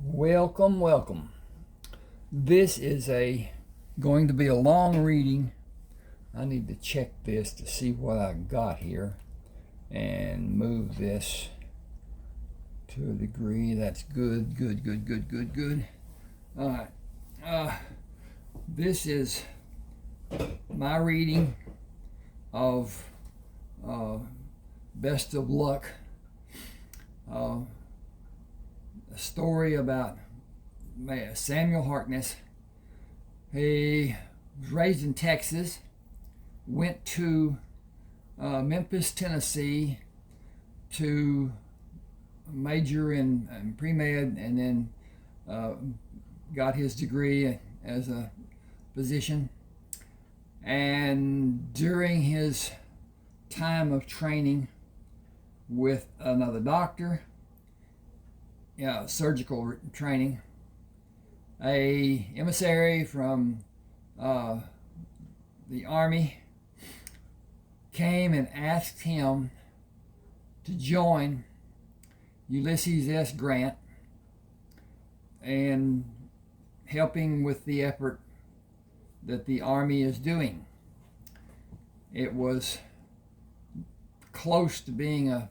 Welcome, welcome. This is going to be a long reading. I need to check this to see what I got here and move this to a degree. That's good. All right. This is my reading of Best of Luck. A story about Samuel Harkness. He was raised in Texas, went to Memphis, Tennessee to major in pre-med, and then got his degree as a physician. And during his time of training with another doctor, surgical training, a emissary from the Army came and asked him to join Ulysses S. Grant and helping with the effort that the Army is doing. It was close to being a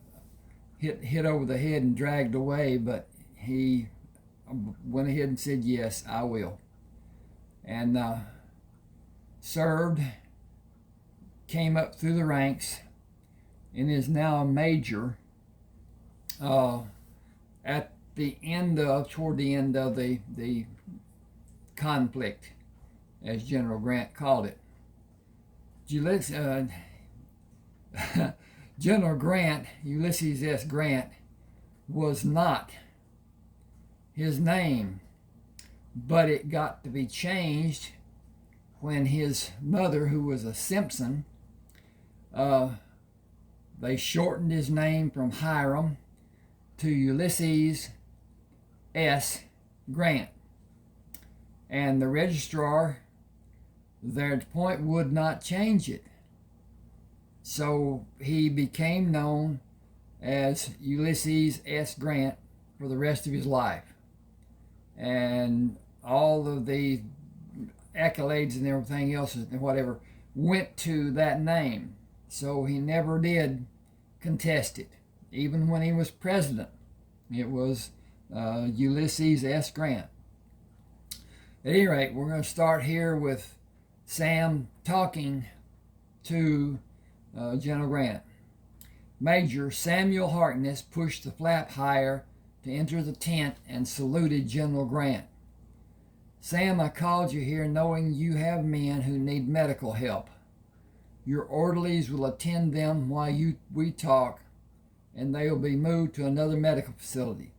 hit over the head and dragged away, but he went ahead and said, yes, I will. And served, came up through the ranks, and is now a major toward the end of the conflict, as General Grant called it. General Grant, Ulysses S. Grant, was not his name, but it got to be changed when his mother, who was a Simpson, they shortened his name from Hiram to Ulysses S. Grant. And the registrar there at the point would not change it. So he became known as Ulysses S. Grant for the rest of his life. And all of the accolades and everything else and whatever went to that name. So he never did contest it. Even when he was president, it was Ulysses S. Grant. At any rate, we're going to start here with Sam talking to General Grant. Major Samuel Harkness pushed the flap higher to enter the tent and saluted General Grant. Sam, I called you here knowing you have men who need medical help. Your orderlies will attend them while we talk, and they will be moved to other medical facilities.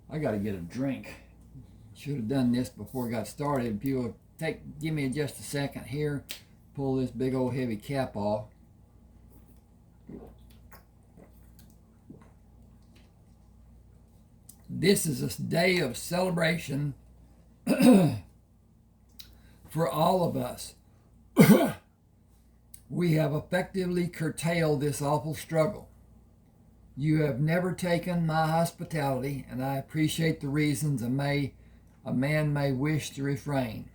I got to get a drink. Should have done this before I got started. If you'll give me just a second here, pull this big old heavy cap off. This is a day of celebration for all of us. We have effectively curtailed this awful struggle. You have never taken my hospitality, and I appreciate the reasons a man may wish to refrain.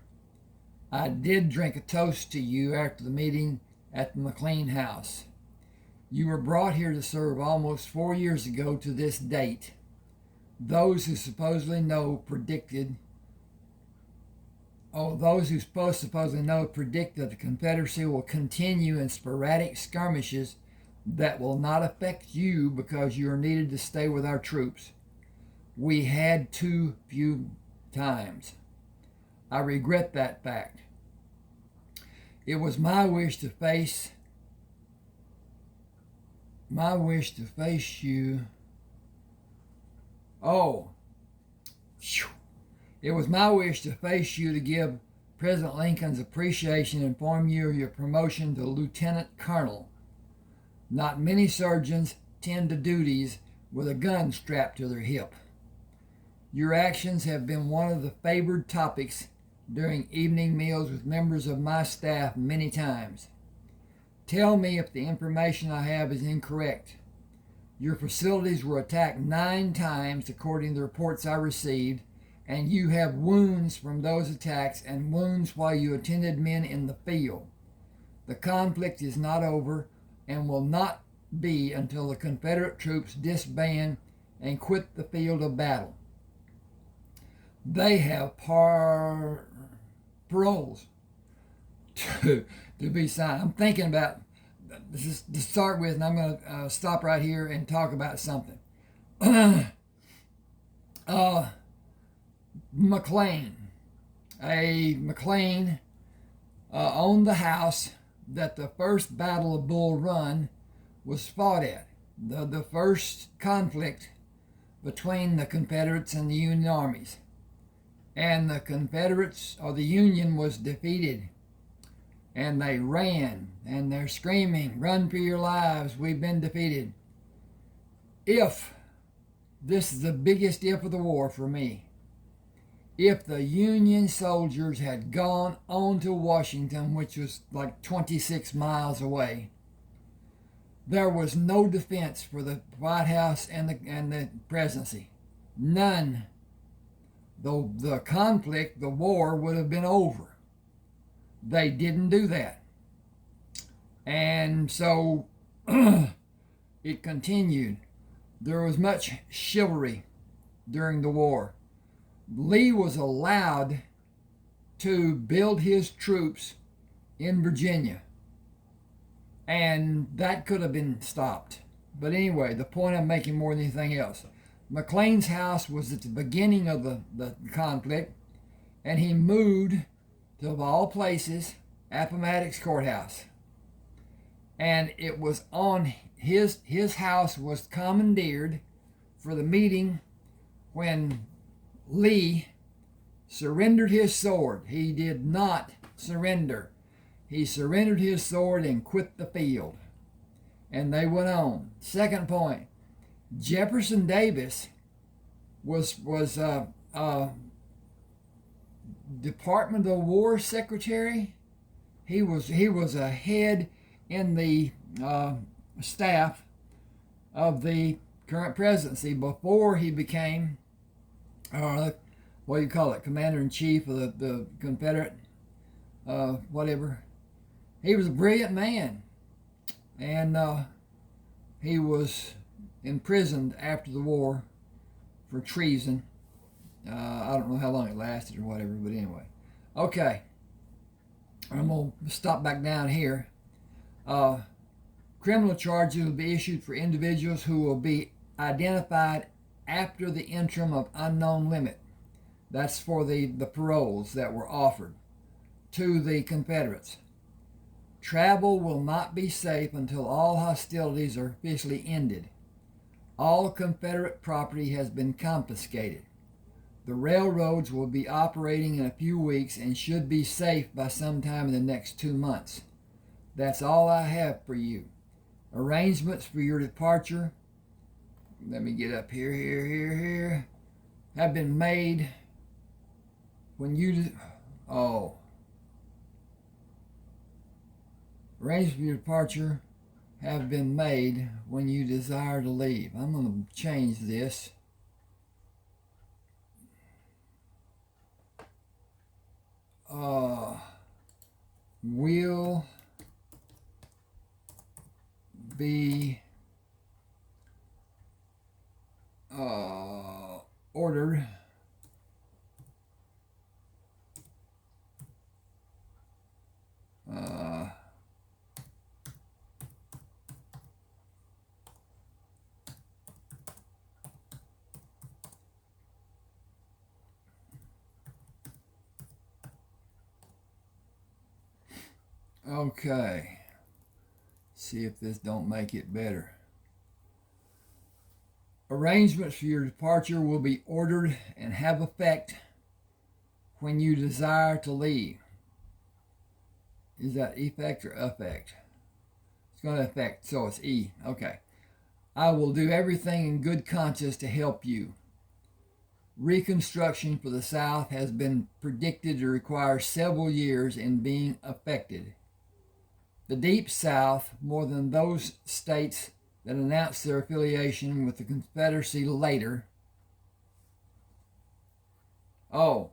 I did drink a toast to you after the meeting at the McLean house. You were brought here to serve almost 4 years ago to this date. Those who supposedly know predict that the Confederacy will continue in sporadic skirmishes that will not affect you because you are needed to stay with our troops. We had too few times. I regret that fact. It was my wish to face you. It was my wish to face you to give President Lincoln's appreciation and inform you of your promotion to Lieutenant Colonel. Not many surgeons tend to duties with a gun strapped to their hip. Your actions have been one of the favored topics during evening meals with members of my staff many times. Tell me if the information I have is incorrect. Your facilities were attacked 9 times, according to the reports I received, and you have wounds from those attacks and wounds while you attended men in the field. The conflict is not over and will not be until the Confederate troops disband and quit the field of battle. They have paroles to be signed. I'm thinking about this is to start with, and I'm going to stop right here and talk about something. McLean owned the house that the first Battle of Bull Run was fought at, the first conflict between the Confederates and the Union armies. And the Confederates, or the Union, was defeated. And they ran, and they're screaming, "Run for your lives, we've been defeated." If, this is the biggest if of the war for me, if the Union soldiers had gone on to Washington, which was like 26 miles away, there was no defense for the White House and the presidency. None. The conflict, the war, would have been over. They didn't do that. And so it continued. There was much chivalry during the war. Lee was allowed to build his troops in Virginia, and that could have been stopped. But anyway, the point I'm making more than anything else, McLean's house was at the beginning of the conflict, and he moved to, of all places, Appomattox Courthouse. And it was on his house was commandeered for the meeting when Lee surrendered his sword. He did not surrender. He surrendered his sword and quit the field. And they went on. Second point, Jefferson Davis was Department of War Secretary. He was a head in the staff of the current presidency before he became what do you call it, Commander-in-Chief of the Confederate whatever. He was a brilliant man, and he was imprisoned after the war for treason. I don't know how long it lasted or whatever, but anyway. Okay. I'm going to stop back down here. Criminal charges will be issued for individuals who will be identified after the interim of unknown limit. That's for the paroles that were offered to the Confederates. Travel will not be safe until all hostilities are officially ended. All Confederate property has been confiscated. The railroads will be operating in a few weeks and should be safe by sometime in the next 2 months. That's all I have for you. Arrangements for your departure, let me get up here, have been made when you, arrangements for your departure have been made when you desire to leave. I'm going to change this. Will be ordered okay. See if this don't make it better. Arrangements for your departure will be ordered and have effect when you desire to leave. Is that effect or affect? It's going to affect, so it's E. Okay. I will do everything in good conscience to help you. Reconstruction for the South has been predicted to require several years in being effected. The Deep South, more than those states that announced their affiliation with the Confederacy later. Oh,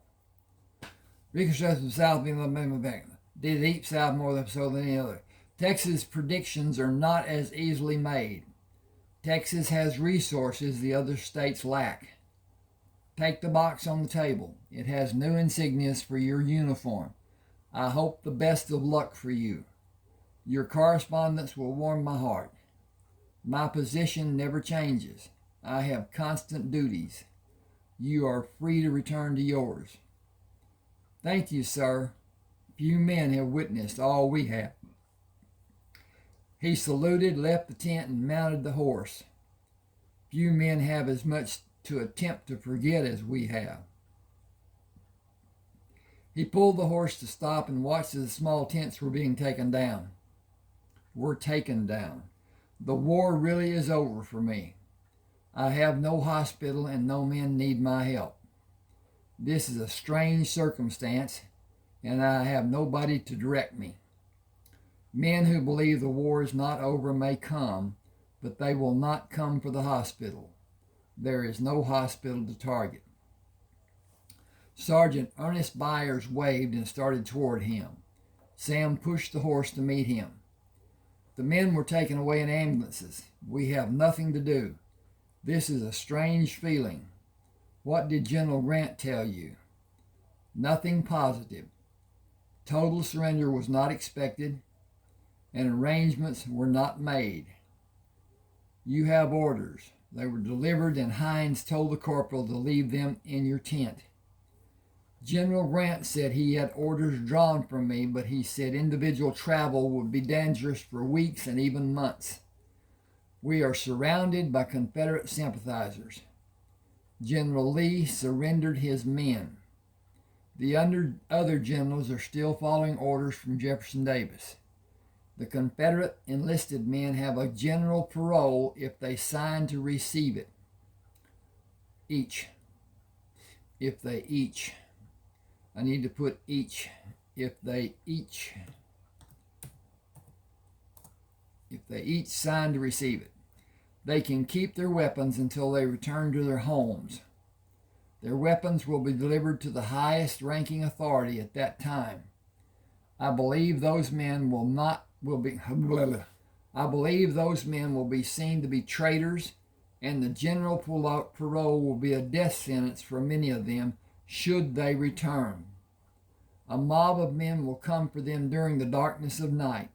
Reconstruction South did deep South more so than any other. Texas predictions are not as easily made. Texas has resources the other states lack. Take the box on the table. It has new insignias for your uniform. I hope the best of luck for you. Your correspondence will warm my heart. My position never changes. I have constant duties. You are free to return to yours. Thank you, sir. Few men have witnessed all we have. He saluted, left the tent, and mounted the horse. Few men have as much to attempt to forget as we have. He pulled the horse to stop and watched as the small tents were being taken down. We're taken down. The war really is over for me. I have no hospital and no men need my help. This is a strange circumstance, and I have nobody to direct me. Men who believe the war is not over may come, but they will not come for the hospital. There is no hospital to target. Sergeant Ernest Byers waved and started toward him. Sam pushed the horse to meet him. The men were taken away in ambulances. We have nothing to do. This is a strange feeling. What did General Grant tell you? Nothing positive. Total surrender was not expected, and arrangements were not made. You have orders. They were delivered, and Hines told the corporal to leave them in your tent. General Grant said he had orders drawn from me, but he said individual travel would be dangerous for weeks and even months. We are surrounded by Confederate sympathizers. General Lee surrendered his men. The other generals are still following orders from Jefferson Davis. The Confederate enlisted men have a general parole if they sign to receive it. If they each sign to receive it. They can keep their weapons until they return to their homes. Their weapons will be delivered to the highest ranking authority at that time. I believe those men will be seen to be traitors, and the general parole will be a death sentence for many of them should they return. A mob of men will come for them during the darkness of night.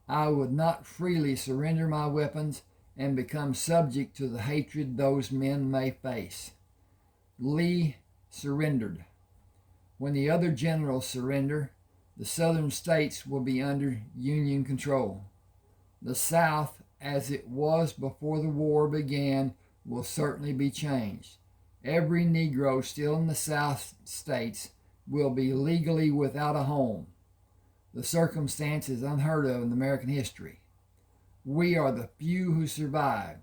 I would not freely surrender my weapons and become subject to the hatred those men may face. Lee surrendered. When the other generals surrender, the southern states will be under Union control. The South, as it was before the war began, will certainly be changed. Every Negro still in the South states will be legally without a home. The circumstance is unheard of in American history. We are the few who survived.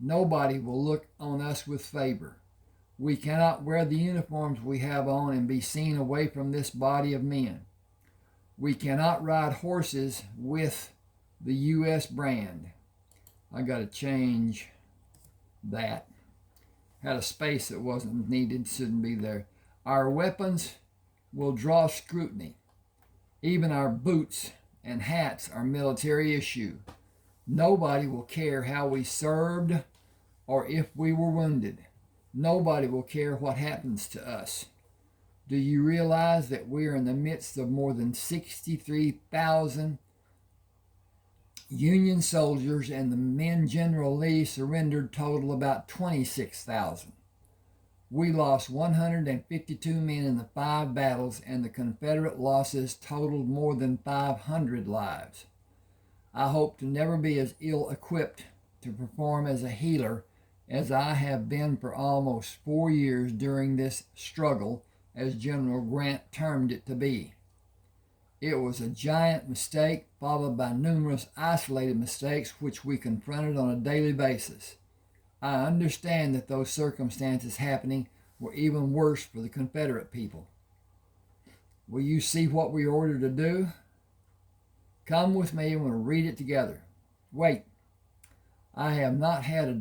Nobody will look on us with favor. We cannot wear the uniforms we have on and be seen away from this body of men. We cannot ride horses with the U.S. brand. I got to change that. Had a space that wasn't needed, shouldn't be there. Our weapons will draw scrutiny. Even our boots and hats are military issue. Nobody will care how we served or if we were wounded. Nobody will care what happens to us. Do you realize that we are in the midst of more than 63,000 Union soldiers, and the men General Lee surrendered total about 26,000. We lost 152 men in the 5 battles, and the Confederate losses totaled more than 500 lives. I hope to never be as ill-equipped to perform as a healer as I have been for almost 4 years during this struggle, as General Grant termed it to be. It was a giant mistake followed by numerous isolated mistakes which we confronted on a daily basis. I understand that those circumstances happening were even worse for the Confederate people. Will you see what we are ordered to do? Come with me and we'll read it together. Wait. I have not had a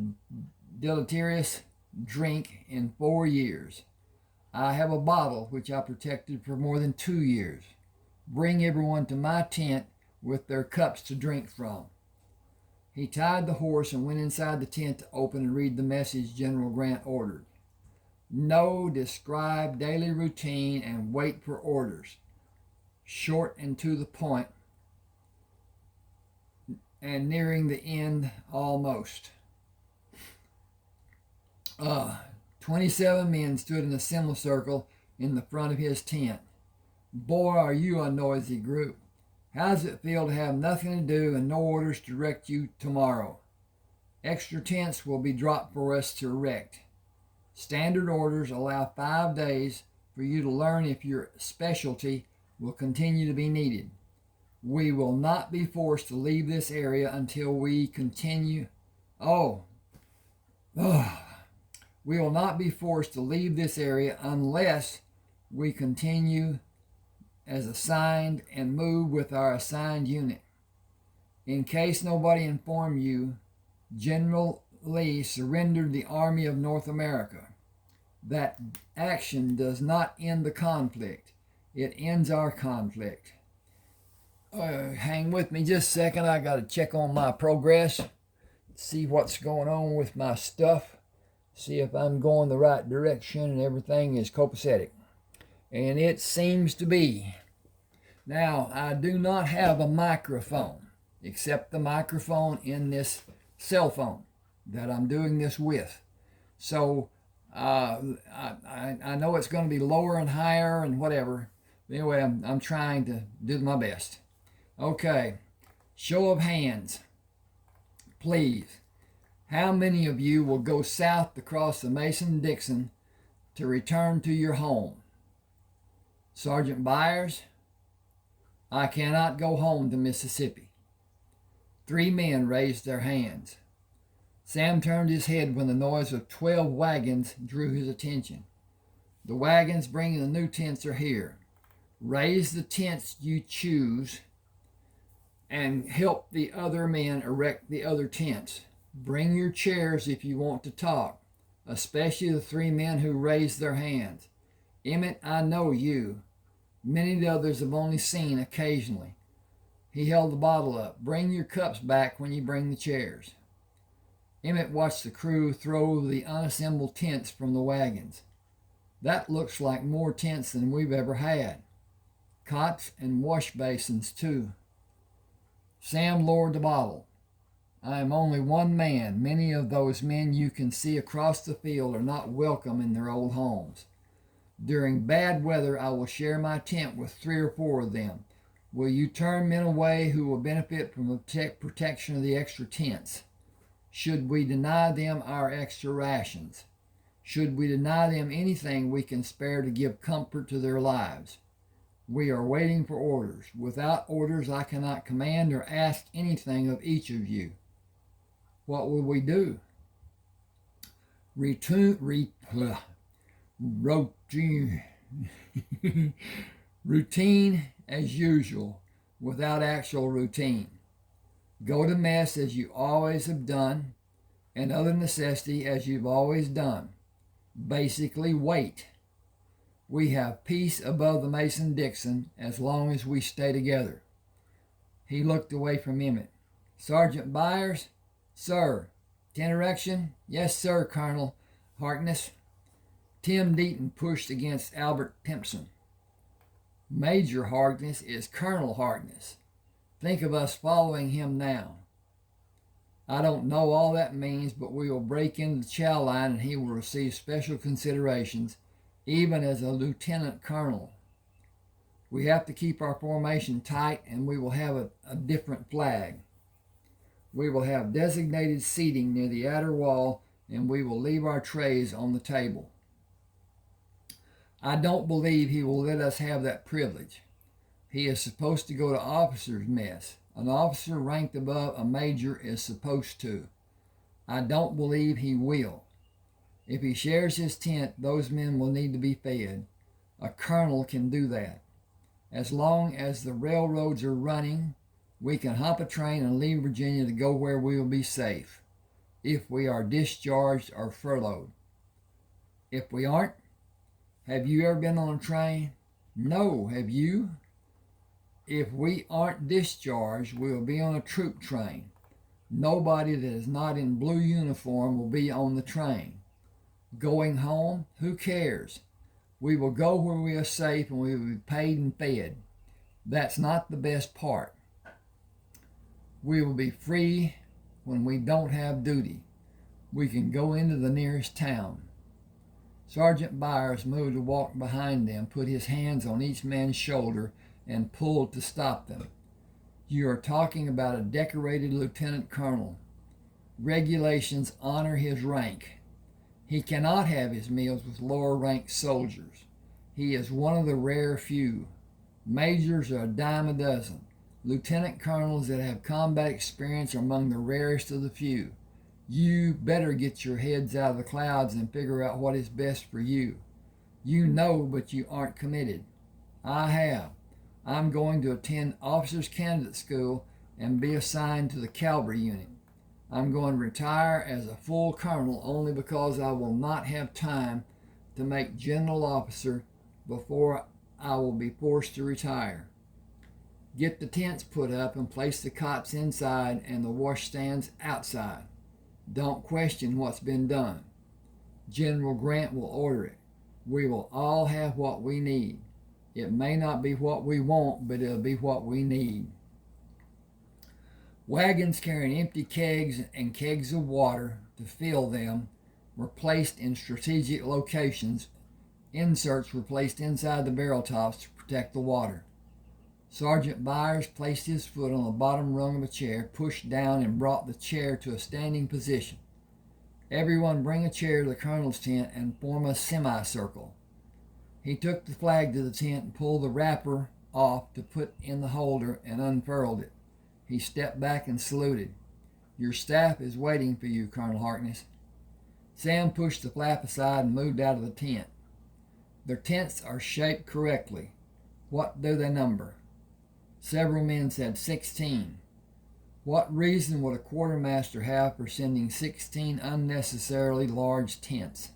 deleterious drink in 4 years. I have a bottle which I protected for more than 2 years. Bring everyone to my tent with their cups to drink from." He tied the horse and went inside the tent to open and read the message General Grant ordered. "No, describe daily routine and wait for orders. Short and to the point, and nearing the end almost." 27 men stood in a semicircle in the front of his tent. "Boy, are you a noisy group. How does it feel to have nothing to do and no orders to direct you tomorrow? Extra tents will be dropped for us to erect. Standard orders allow 5 days for you to learn if your specialty will continue to be needed. We will not be forced to leave this area until we continue. We will not be forced to leave this area unless we continue as assigned and move with our assigned unit. In case nobody informed you, General Lee surrendered the Army of North America. That action does not end the conflict. It ends our conflict." Hang with me just a second. I got to check on my progress, see what's going on with my stuff, see if I'm going the right direction and everything is copacetic. And it seems to be. Now, I do not have a microphone, except the microphone in this cell phone that I'm doing this with. So I know it's going to be lower and higher and whatever. Anyway, I'm trying to do my best. Okay, show of hands, please. How many of you will go south across the Mason-Dixon to return to your home? Sergeant Byers? "I cannot go home to Mississippi." 3 men raised their hands. Sam turned his head when the noise of 12 wagons drew his attention. "The wagons bringing the new tents are here. Raise the tents you choose and help the other men erect the other tents. Bring your chairs if you want to talk, especially the 3 men who raised their hands. Emmett, I know you. Many of the others have only seen occasionally." He held the bottle up. "Bring your cups back when you bring the chairs." Emmett watched the crew throw the unassembled tents from the wagons. "That looks like more tents than we've ever had. Cots and wash basins, too." Sam lowered the bottle. "I am only one man. Many of those men you can see across the field are not welcome in their old homes. During bad weather, I will share my tent with 3 or 4 of them. Will you turn men away who will benefit from the protection of the extra tents? Should we deny them our extra rations? Should we deny them anything we can spare to give comfort to their lives? We are waiting for orders. Without orders, I cannot command or ask anything of each of you. What will we do?" Routine as usual, without actual routine. Go to mess as you always have done, and other necessity as you've always done. Basically, wait. We have peace above the Mason-Dixon as long as we stay together. He looked away from Emmett. "Sergeant Byers?" "Sir." "Tent erection?" "Yes, sir, Colonel Harkness." Tim Deaton pushed against Albert Pimpson. "Major Harkness is Colonel Harkness. Think of us following him now." "I don't know all that means, but we will break into the chow line and he will receive special considerations, even as a lieutenant colonel. We have to keep our formation tight and we will have a different flag. We will have designated seating near the outer wall and we will leave our trays on the table. I don't believe he will let us have that privilege. He is supposed to go to officers' mess. An officer ranked above a major is supposed to. I don't believe he will. If he shares his tent, those men will need to be fed. A colonel can do that. As long as the railroads are running, we can hop a train and leave Virginia to go where we will be safe. if we are discharged or furloughed. If we aren't, have you ever been on a train? No, have you? If we aren't discharged, we'll be on a troop train. Nobody that is not in blue uniform will be on the train. Going home? Who cares? We will go where we are safe and we will be paid and fed. That's not the best part. We will be free when we don't have duty. We can go into the nearest town. Sergeant Byers moved to walk behind them, put his hands on each man's shoulder, and pulled to stop them. You are talking about a decorated lieutenant colonel. Regulations honor his rank. He cannot have his meals with lower-ranked soldiers. He is one of the rare few. Majors are a dime a dozen. Lieutenant colonels that have combat experience are among the rarest of the few. You better get your heads out of the clouds and figure out what is best for you. You know, but you aren't committed. I have. I'm going to attend Officers Candidate School and be assigned to the cavalry unit. I'm going to retire as a full colonel only because I will not have time to make general officer before I will be forced to retire. Get the tents put up and place the cots inside and the washstands outside. Don't question what's been done. General Grant will order it. We will all have what we need. It may not be what we want, but it'll be what we need. Wagons carrying empty kegs and kegs of water to fill them were placed in strategic locations. Inserts were placed inside the barrel tops to protect the water. Sergeant Byers placed his foot on the bottom rung of a chair, pushed down, and brought the chair to a standing position. Everyone bring a chair to the colonel's tent and form a semicircle. He took the flag to the tent and pulled the wrapper off to put in the holder and unfurled it. He stepped back and saluted. Your staff is waiting for you, Colonel Harkness. Sam pushed the flap aside and moved out of the tent. Their tents are shaped correctly. What do they number? Several men said 16. What reason would a quartermaster have for sending 16 unnecessarily large tents?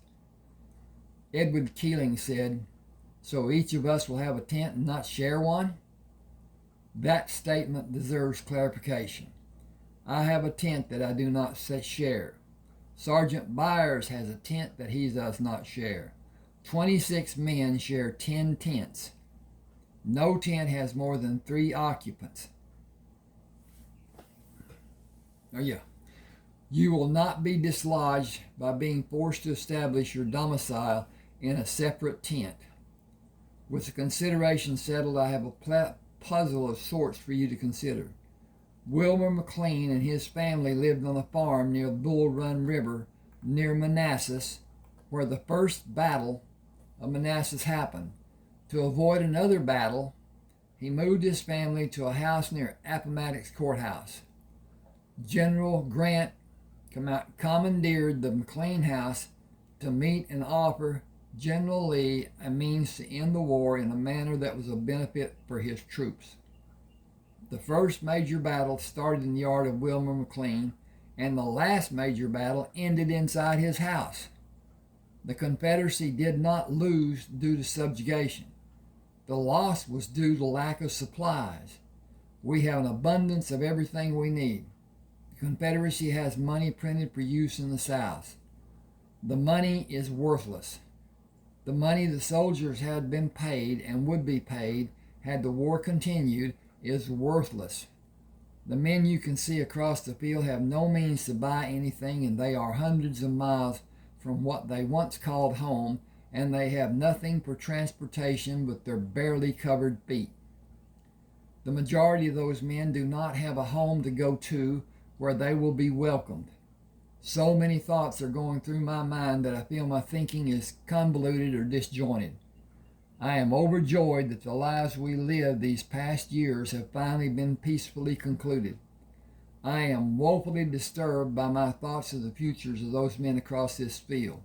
Edward Keeling said, so each of us will have a tent and not share one? That statement deserves clarification. I have a tent that I do not share. Sergeant Byers has a tent that he does not share. 26 men share 10 tents. No tent has more than 3 occupants. Oh yeah. You will not be dislodged by being forced to establish your domicile in a separate tent. With the consideration settled, I have a puzzle of sorts for you to consider. Wilmer McLean and his family lived on a farm near the Bull Run River, near Manassas, where the first battle of Manassas happened. To avoid another battle, he moved his family to a house near Appomattox Courthouse. General Grant commandeered the McLean house to meet and offer General Lee a means to end the war in a manner that was a benefit for his troops. The first major battle started in the yard of Wilmer McLean, and the last major battle ended inside his house. The Confederacy did not lose due to subjugation. The loss was due to lack of supplies. We have an abundance of everything we need. The Confederacy has money printed for use in the South. The money is worthless. The money the soldiers had been paid and would be paid had the war continued is worthless. The men you can see across the field have no means to buy anything, and they are hundreds of miles from what they once called home, and they have nothing for transportation but their barely covered feet. The majority of those men do not have a home to go to where they will be welcomed. So many thoughts are going through my mind that I feel my thinking is convoluted or disjointed. I am overjoyed that the lives we lived these past years have finally been peacefully concluded. I am woefully disturbed by my thoughts of the futures of those men across this field.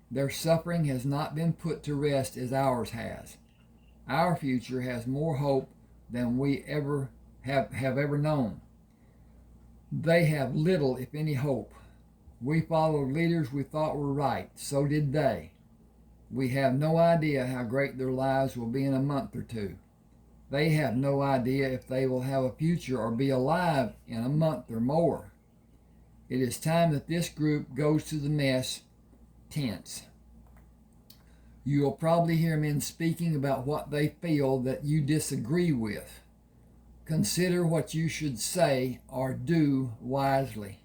Their suffering has not been put to rest as ours has. Our future has more hope than we ever have ever known. They have little, if any, hope. We followed leaders we thought were right. So did they. We have no idea how great their lives will be in a month or two. They have no idea if they will have a future or be alive in a month or more. It is time that this group goes to the mess tents. You will probably hear men speaking about what they feel that you disagree with. Consider what you should say or do wisely.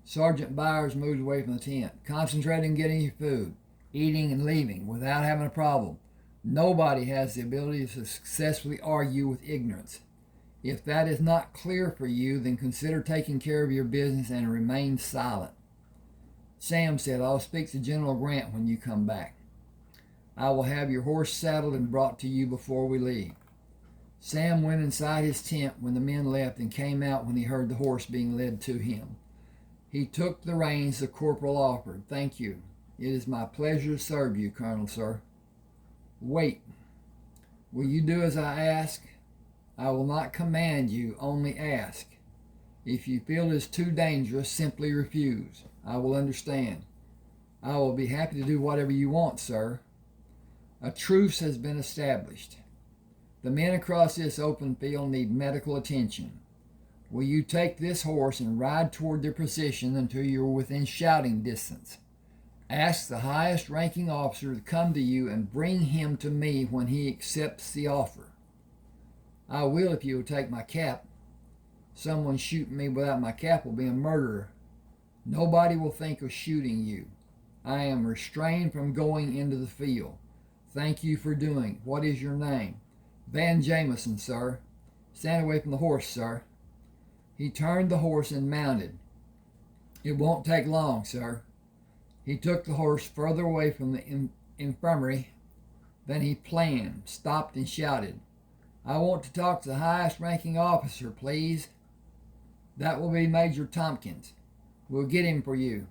Sergeant Byers moved away from the tent, concentrating on getting your food, eating and leaving without having a problem. Nobody has the ability to successfully argue with ignorance. If that is not clear for you, then consider taking care of your business and remain silent. Sam said, I'll speak to General Grant when you come back. I will have your horse saddled and brought to you before we leave. Sam went inside his tent when the men left and came out when he heard the horse being led to him. He took the reins the corporal offered. Thank you. It is my pleasure to serve you, Colonel, sir. Wait. Will you do as I ask? I will not command you, only ask. If you feel it is too dangerous, simply refuse. I will understand. I will be happy to do whatever you want, sir. A truce has been established. The men across this open field need medical attention. Will you take this horse and ride toward their position until you are within shouting distance? Ask the highest ranking officer to come to you and bring him to me when he accepts the offer. I will if you will take my cap. Someone shooting me without my cap will be a murderer. Nobody will think of shooting you. I am restrained from going into the field. Thank you for doing. What is your name? Van Jameson, sir. Stand away from the horse, sir. He turned the horse and mounted. It won't take long, sir. He took the horse further away from the infirmary than he planned, stopped and shouted, I want to talk to the highest ranking officer, please. That will be Major Tompkins. We'll get him for you.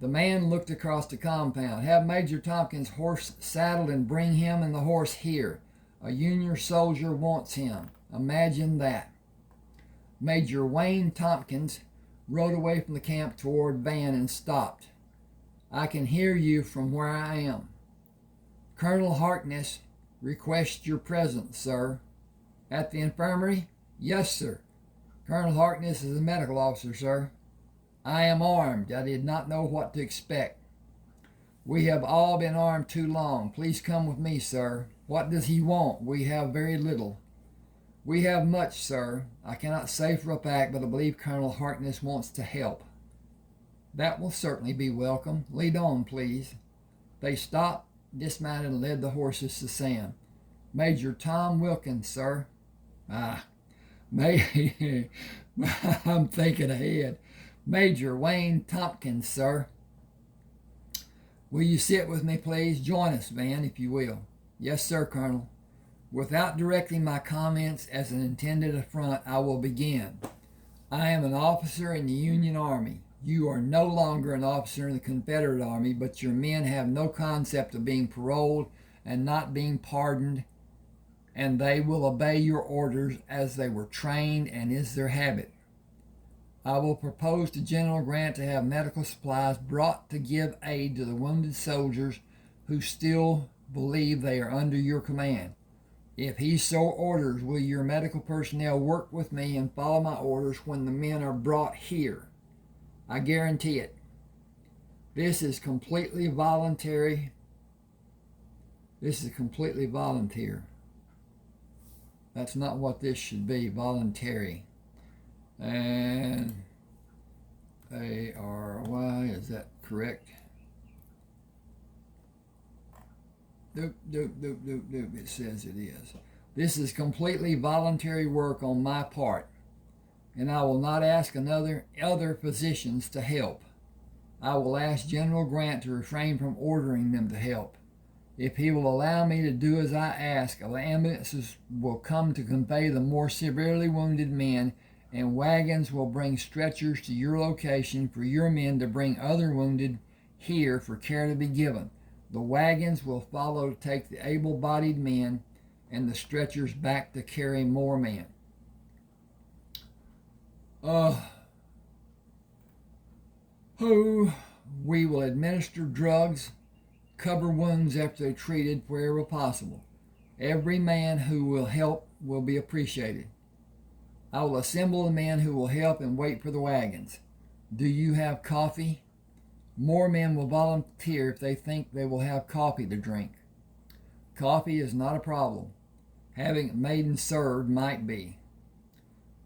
The man looked across the compound. Have Major Tompkins' horse saddled and bring him and the horse here. A Union soldier wants him. Imagine that. Major Wayne Tompkins rode away from the camp toward Van and stopped. I can hear you from where I am. Colonel Harkness requests your presence, sir. At the infirmary? Yes, sir. Colonel Harkness is a medical officer, sir. I am armed. I did not know what to expect. We have all been armed too long. Please come with me, sir. What does he want? We have very little. We have much, sir. I cannot say for a fact, but I believe Colonel Harkness wants to help. That will certainly be welcome. Lead on, please. They stopped, dismounted, and led the horses to Sam. Major Tom Wilkins, sir. I'm thinking ahead. Major Wayne Tompkins, sir. Will you sit with me, please? Join us, Van, if you will. Yes, sir, Colonel. Without directing my comments as an intended affront, I will begin. I am an officer in the Union Army. You are no longer an officer in the Confederate Army, but your men have no concept of being paroled and not being pardoned, and they will obey your orders as they were trained and is their habit. I will propose to General Grant to have medical supplies brought to give aid to the wounded soldiers who still believe they are under your command. If he so orders, will your medical personnel work with me and follow my orders when the men are brought here? I guarantee it. This is completely voluntary. That's not what this should be, voluntary. And A-R-Y, is that correct? It says it is. This is completely voluntary work on my part, and I will not ask other physicians to help. I will ask General Grant to refrain from ordering them to help. If he will allow me to do as I ask, ambulances will come to convey the more severely wounded men, and wagons will bring stretchers to your location for your men to bring other wounded here for care to be given. The wagons will follow to take the able-bodied men and the stretchers back to carry more men. who we will administer drugs, cover wounds after they're treated wherever possible. Every man who will help will be appreciated. I will assemble the men who will help and wait for the wagons. Do you have coffee? More men will volunteer if they think they will have coffee to drink. Coffee is not a problem. Having it made and served might be.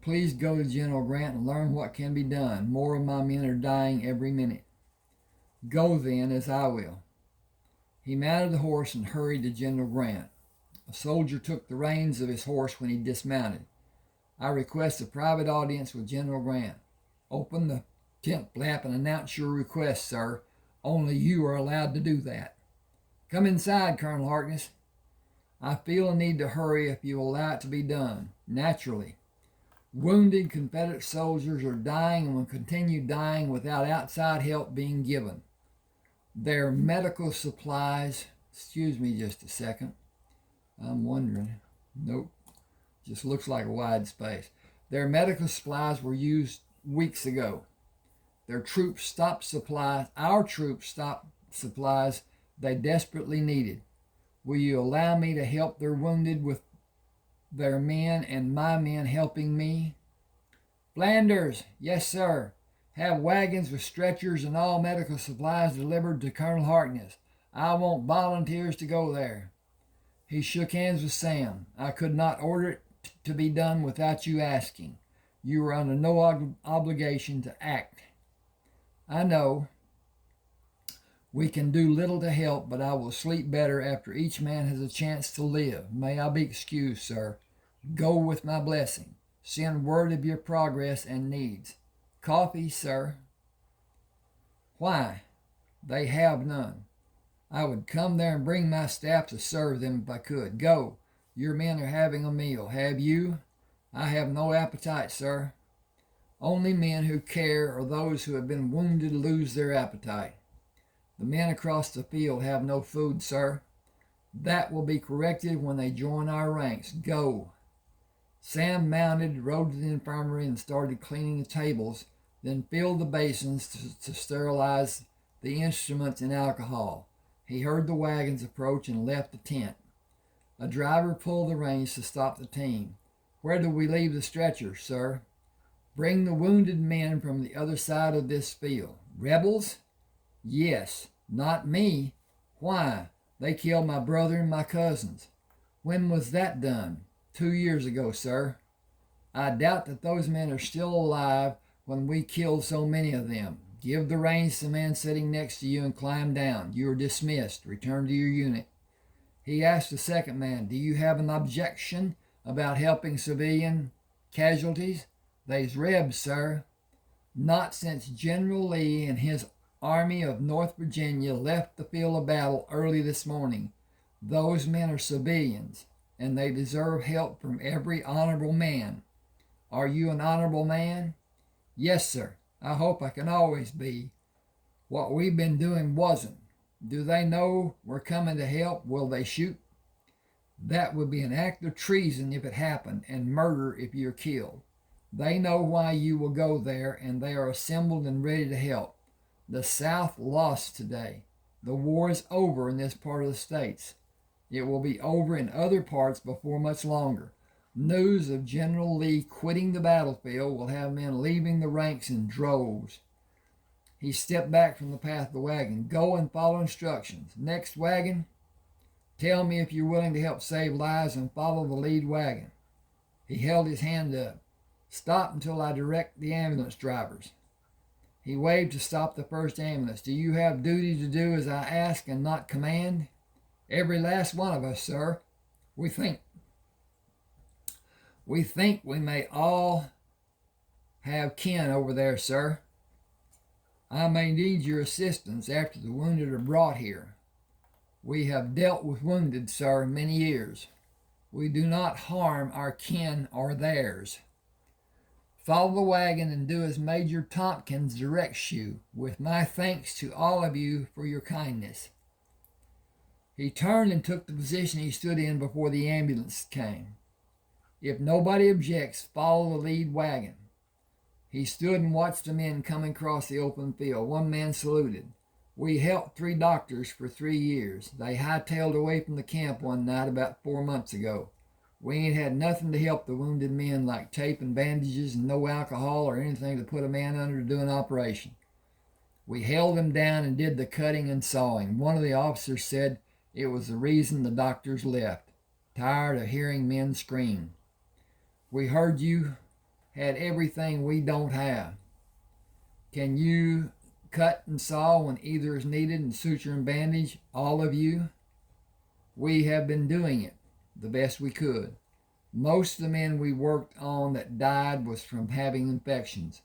Please go to General Grant and learn what can be done. More of my men are dying every minute. Go then, as I will. He mounted the horse and hurried to General Grant. A soldier took the reins of his horse when he dismounted. I request a private audience with General Grant. Open the tent flap and announce your request, sir. Only you are allowed to do that. Come inside, Colonel Harkness. I feel a need to hurry if you allow it to be done. Naturally. Wounded Confederate soldiers are dying and will continue dying without outside help being given. Their medical supplies, excuse me just a second. I'm wondering. Nope. Just looks like a wide space. Their medical supplies were used weeks ago. Our troops stopped supplies they desperately needed. Will you allow me to help their wounded with their men and my men helping me? Flanders, yes, sir. Have wagons with stretchers and all medical supplies delivered to Colonel Harkness. I want volunteers to go there. He shook hands with Sam. I could not order it to be done without you asking. You are under no obligation to act. I know we can do little to help, but I will sleep better after each man has a chance to live. May I be excused, sir. Go with my blessing. Send word of your progress and needs. Coffee, sir. Why? They have none. I would come there and bring my staff to serve them if I could. Go. Your men are having a meal. Have you? I have no appetite, sir. Only men who care or those who have been wounded lose their appetite. The men across the field have no food, sir. That will be corrected when they join our ranks. Go. Sam mounted, rode to the infirmary, and started cleaning the tables, then filled the basins to sterilize the instruments and alcohol. He heard the wagons approach and left the tent. A driver pulled the reins to stop the team. Where do we leave the stretchers, sir? Bring the wounded men from the other side of this field. Rebels? Yes. Not me. Why? They killed my brother and my cousins. When was that done? 2 years ago, sir. I doubt that those men are still alive when we killed so many of them. Give the reins to the man sitting next to you and climb down. You are dismissed. Return to your unit. He asked the second man, do you have an objection about helping civilian casualties? They's Rebs, sir. Not since General Lee and his Army of North Virginia left the field of battle early this morning. Those men are civilians, and they deserve help from every honorable man. Are you an honorable man? Yes, sir. I hope I can always be. What we've been doing wasn't. Do they know we're coming to help? Will they shoot? That would be an act of treason if it happened, and murder if you're killed. They know why you will go there, and they are assembled and ready to help. The South lost today. The war is over in this part of the states. It will be over in other parts before much longer. News of General Lee quitting the battlefield will have men leaving the ranks in droves. He stepped back from the path of the wagon. Go and follow instructions. Next wagon, tell me if you're willing to help save lives and follow the lead wagon. He held his hand up. Stop until I direct the ambulance drivers. He waved to stop the first ambulance. Do you have duty to do as I ask and not command? Every last one of us, sir. We think we may all have kin over there, sir. I may need your assistance after the wounded are brought here. We have dealt with wounded, sir, many years. We do not harm our kin or theirs. Follow the wagon and do as Major Tompkins directs you, with my thanks to all of you for your kindness. He turned and took the position he stood in before the ambulance came. If nobody objects, follow the lead wagon. He stood and watched the men coming across the open field. One man saluted. We helped 3 doctors for 3 years. They hightailed away from the camp one night about 4 months ago. We ain't had nothing to help the wounded men like tape and bandages and no alcohol or anything to put a man under to do an operation. We held them down and did the cutting and sawing. One of the officers said it was the reason the doctors left, tired of hearing men scream. We heard you had everything we don't have. Can you cut and saw when either is needed and suture and bandage, all of you? We have been doing it the best we could. Most of the men we worked on that died was from having infections.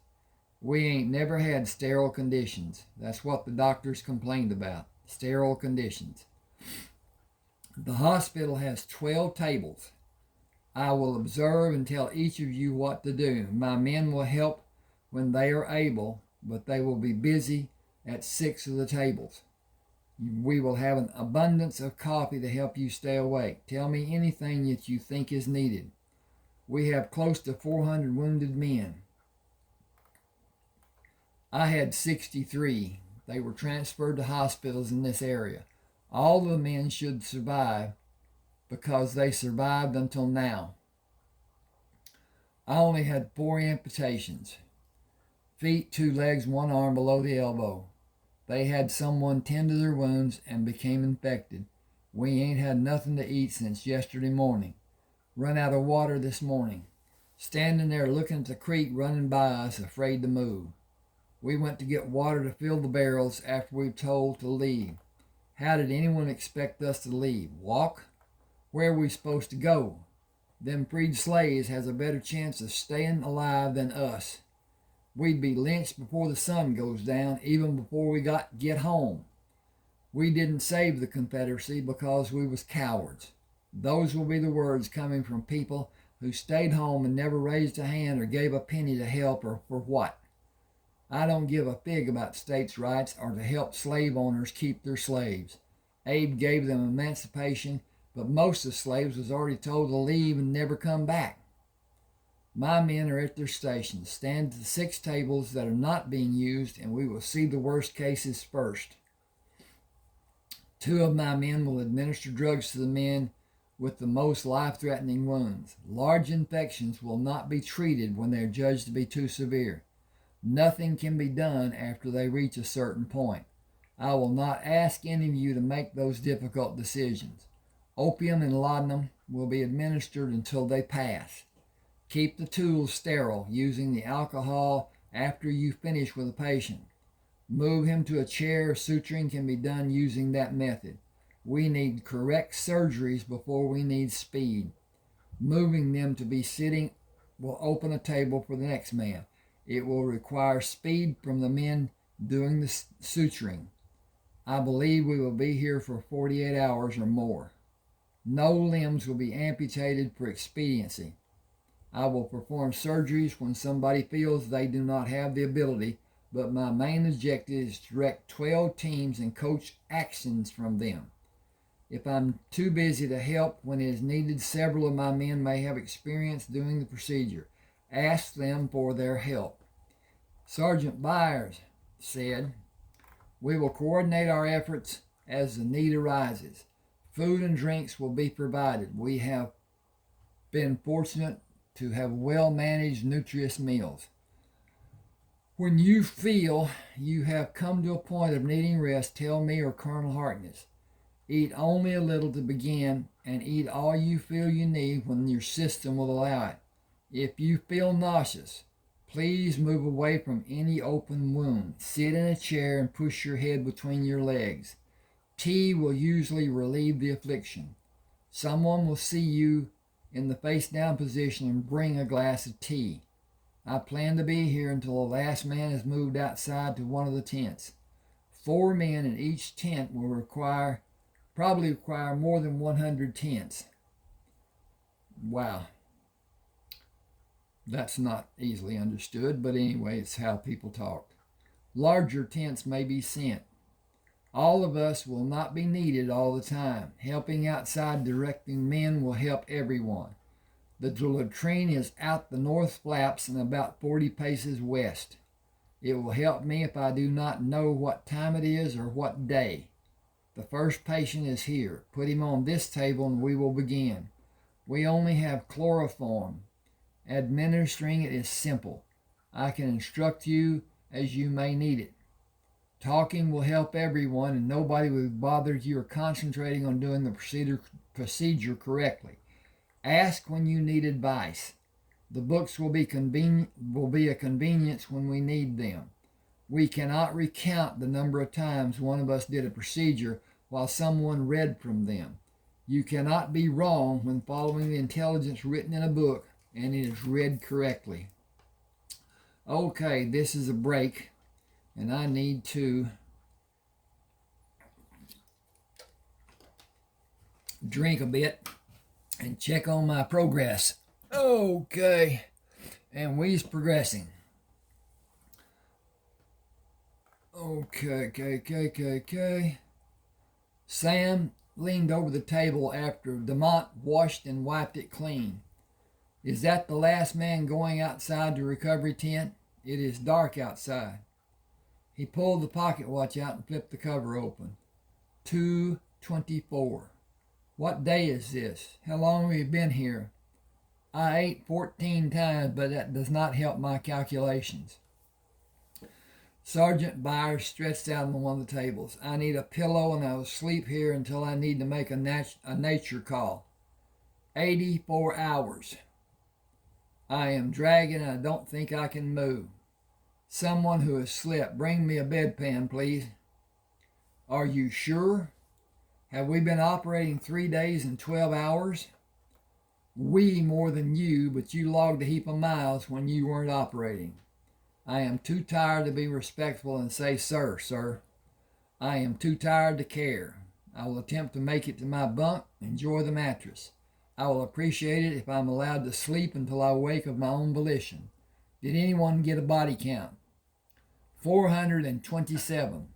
We ain't never had sterile conditions. That's what the doctors complained about, sterile conditions. The hospital has 12 tables. I will observe and tell each of you what to do. My men will help when they are able, but they will be busy at 6 of the tables. We will have an abundance of coffee to help you stay awake. Tell me anything that you think is needed. We have close to 400 wounded men. I had 63. They were transferred to hospitals in this area. All the men should survive because they survived until now. I only had 4 amputations. Feet, 2 legs, 1 arm below the elbow. They had someone tend to their wounds and became infected. We ain't had nothing to eat since yesterday morning. Run out of water this morning. Standing there looking at the creek running by us, afraid to move. We went to get water to fill the barrels after we were told to leave. How did anyone expect us to leave? Walk? Where are we supposed to go? Them freed slaves has a better chance of staying alive than us. We'd be lynched before the sun goes down, even before we get home. We didn't save the Confederacy because we was cowards. Those will be the words coming from people who stayed home and never raised a hand or gave a penny to help, or for what. I don't give a fig about states' rights or to help slave owners keep their slaves. Abe gave them emancipation, but most of the slaves was already told to leave and never come back. My men are at their stations. Stand at the 6 tables that are not being used, and we will see the worst cases first. 2 of my men will administer drugs to the men with the most life-threatening wounds. Large infections will not be treated when they are judged to be too severe. Nothing can be done after they reach a certain point. I will not ask any of you to make those difficult decisions. Opium and laudanum will be administered until they pass. Keep the tools sterile, using the alcohol after you finish with a patient. Move him to a chair. Suturing can be done using that method. We need correct surgeries before we need speed. Moving them to be sitting will open a table for the next man. It will require speed from the men doing the suturing. I believe we will be here for 48 hours or more. No limbs will be amputated for expediency. I will perform surgeries when somebody feels they do not have the ability, but my main objective is to direct 12 teams and coach actions from them. If I'm too busy to help when it is needed, several of my men may have experience doing the procedure. Ask them for their help. Sergeant Byers said, we will coordinate our efforts as the need arises. Food and drinks will be provided. We have been fortunate to have well-managed, nutritious meals. When you feel you have come to a point of needing rest, tell me or Colonel Harkness. Eat only a little to begin, and eat all you feel you need when your system will allow it. If you feel nauseous, please move away from any open wound. Sit in a chair and push your head between your legs. Tea will usually relieve the affliction. Someone will see you in the face-down position and bring a glass of tea. I plan to be here until the last man is moved outside to one of the tents. 4 men in each tent will probably require more than 100 tents. Wow. That's not easily understood, but anyway, it's how people talk. Larger tents may be sent. All of us will not be needed all the time. Helping outside directing men will help everyone. The latrine is out the north flaps and about 40 paces west. It will help me if I do not know what time it is or what day. The first patient is here. Put him on this table and we will begin. We only have chloroform. Administering it is simple. I can instruct you as you may need it. Talking will help everyone and nobody will be bothered you are concentrating on doing the procedure correctly. Ask when you need advice. The books will be a convenience when we need them. We cannot recount the number of times one of us did a procedure while someone read from them. You cannot be wrong when following the intelligence written in a book and it is read correctly. Okay, this is a break, and I need to drink a bit and check on my progress. Okay, and we's progressing. Okay. Sam leaned over the table after Demont washed and wiped it clean. Is that the last man going outside the recovery tent? It is dark outside. He pulled the pocket watch out and flipped the cover open. 2:24. What day is this? How long have you been here? I ate 14 times, but that does not help my calculations. Sergeant Byers stretched out on one of the tables. I need a pillow and I will sleep here until I need to make a nature call. 84 hours. I am dragging and I don't think I can move. Someone who has slept, bring me a bedpan, please. Are you sure? Have we been operating 3 days and 12 hours? We more than you, but you logged a heap of miles when you weren't operating. I am too tired to be respectful and say, sir. I am too tired to care. I will attempt to make it to my bunk, enjoy the mattress. I will appreciate it if I'm allowed to sleep until I wake of my own volition. Did anyone get a body count? 427.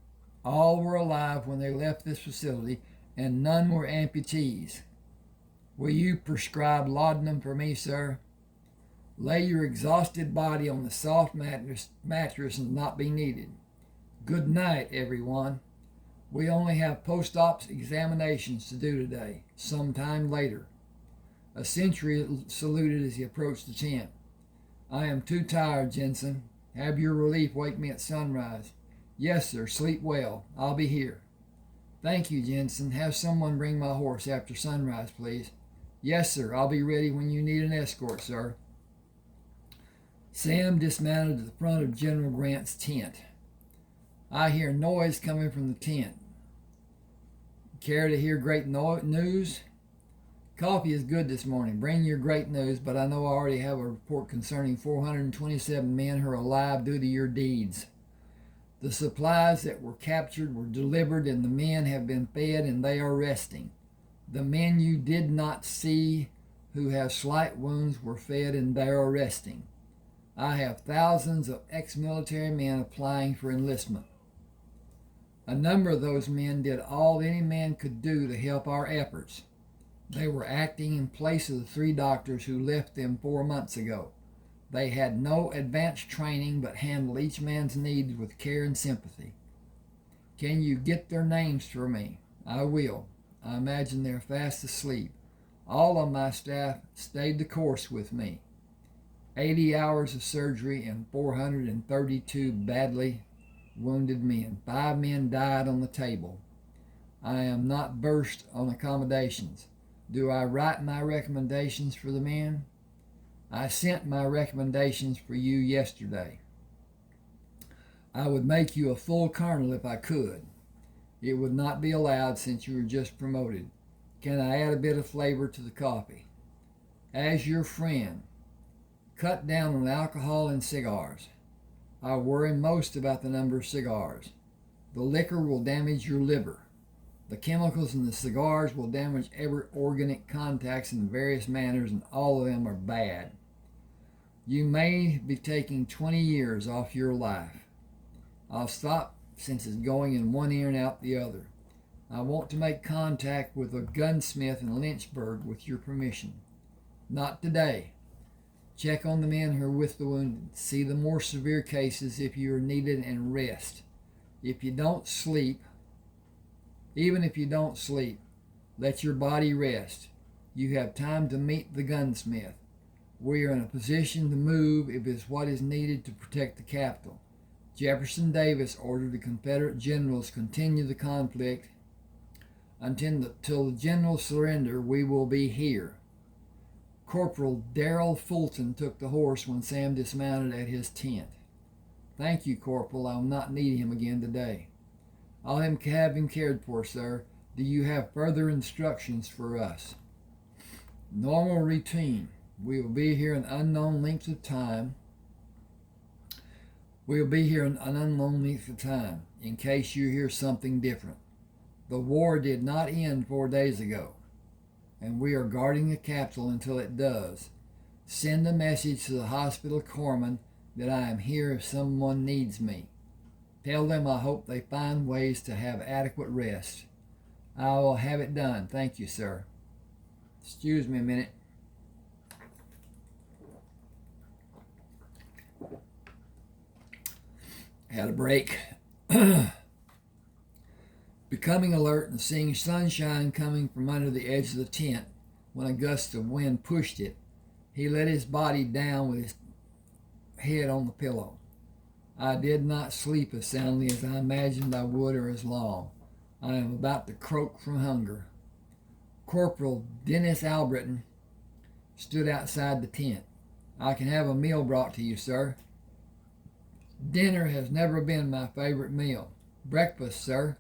All were alive when they left this facility, and none were amputees. Will you prescribe laudanum for me, sir? Lay your exhausted body on the soft mattress and not be needed. Good night, everyone. We only have post-op examinations to do today, sometime later. A sentry saluted as he approached the tent. I am too tired, Jensen. Have your relief wake me at sunrise. Yes, sir. Sleep well. I'll be here. Thank you, Jensen. Have someone bring my horse after sunrise, please. Yes, sir. I'll be ready when you need an escort, sir. Sam dismounted at the front of General Grant's tent. I hear noise coming from the tent. Care to hear great news? Coffee is good this morning. Bring your great news, but I know I already have a report concerning 427 men who are alive due to your deeds. The supplies that were captured were delivered and the men have been fed and they are resting. The men you did not see who have slight wounds were fed and they are resting. I have thousands of ex-military men applying for enlistment. A number of those men did all any man could do to help our efforts. They were acting in place of the 3 doctors who left them 4 months ago. They had no advanced training but handled each man's needs with care and sympathy. Can you get their names for me? I will. I imagine they're fast asleep. All of my staff stayed the course with me. 80 hours of surgery and 432 badly wounded men. 5 men died on the table. I am not burst on accommodations. Do I write my recommendations for the men? I sent my recommendations for you yesterday. I would make you a full colonel if I could. It would not be allowed since you were just promoted. Can I add a bit of flavor to the coffee? As your friend, cut down on alcohol and cigars. I worry most about the number of cigars. The liquor will damage your liver. The chemicals in the cigars will damage every organic contacts in various manners, and all of them are bad. You may be taking 20 years off your life. I'll stop since it's going in one ear and out the other. I want to make contact with a gunsmith in Lynchburg with your permission. Not today. Check on the men who are with the wounded. See the more severe cases if you are needed, and rest. If you don't sleep, even if you don't sleep, let your body rest. You have time to meet the gunsmith. We are in a position to move if it's what is needed to protect the capital. Jefferson Davis ordered the Confederate generals continue the conflict until the generals surrender. We will be here. Corporal Darrell Fulton took the horse when Sam dismounted at his tent. Thank you, Corporal. I will not need him again today. I'll have him cared for, sir. Do you have further instructions for us? Normal routine. We will be here an unknown length of time. In case you hear something different. The war did not end 4 days ago, and we are guarding the capital until it does. Send a message to the hospital corpsmen that I am here if someone needs me. Tell them I hope they find ways to have adequate rest. I will have it done. Thank you, sir. Excuse me a minute. Had a break. Becoming alert and seeing sunshine coming from under the edge of the tent when a gust of wind pushed it, he let his body down with his head on the pillow. I did not sleep as soundly as I imagined I would, or as long. I am about to croak from hunger. Corporal Dennis Albritton stood outside the tent. I can have a meal brought to you, sir. Dinner has never been my favorite meal. Breakfast, sir.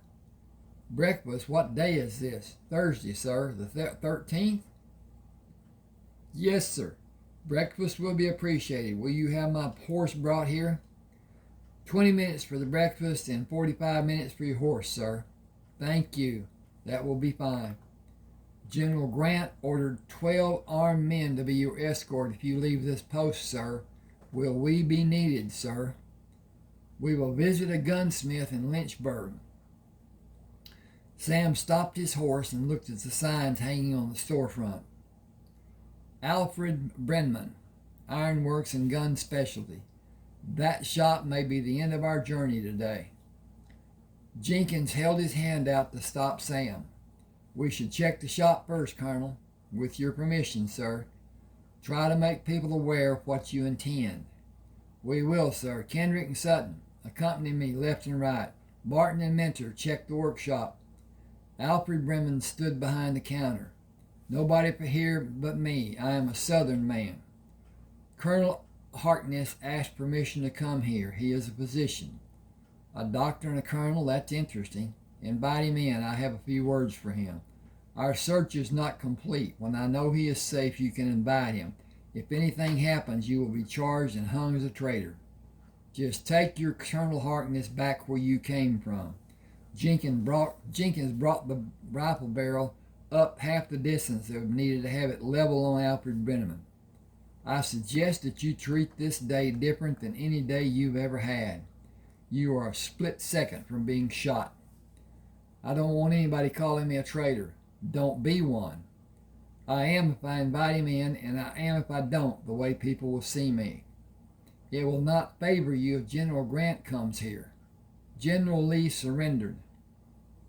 Breakfast? What day is this? Thursday, sir. The 13th? Yes, sir. Breakfast will be appreciated. Will you have my horse brought here? 20 minutes for the breakfast and 45 minutes for your horse, sir. Thank you. That will be fine. General Grant ordered 12 armed men to be your escort if you leave this post, sir. Will we be needed, sir? We will visit a gunsmith in Lynchburg. Sam stopped his horse and looked at the signs hanging on the storefront. Alfred Brenman, Ironworks and Gun Specialty. That shop may be the end of our journey today. Jenkins held his hand out to stop Sam. We should check the shop first, Colonel. With your permission, sir. Try to make people aware of what you intend. We will, sir. Kendrick and Sutton, accompany me left and right. Barton and Mentor, check the workshop. Alfred Bremen stood behind the counter. Nobody here but me. I am a Southern man. Colonel Harkness asked permission to come here. He is a physician. A doctor and a colonel, that's interesting. Invite him in. I have a few words for him. Our search is not complete. When I know he is safe, you can invite him. If anything happens, you will be charged and hung as a traitor. Just take your Colonel Harkness back where you came from. Jenkins brought the rifle barrel up half the distance that was needed to have it level on Alfred Brenneman. I suggest that you treat this day different than any day you've ever had. You are a split second from being shot. I don't want anybody calling me a traitor. Don't be one. I am if I invite him in, and I am if I don't, the way people will see me. It will not favor you if General Grant comes here. General Lee surrendered.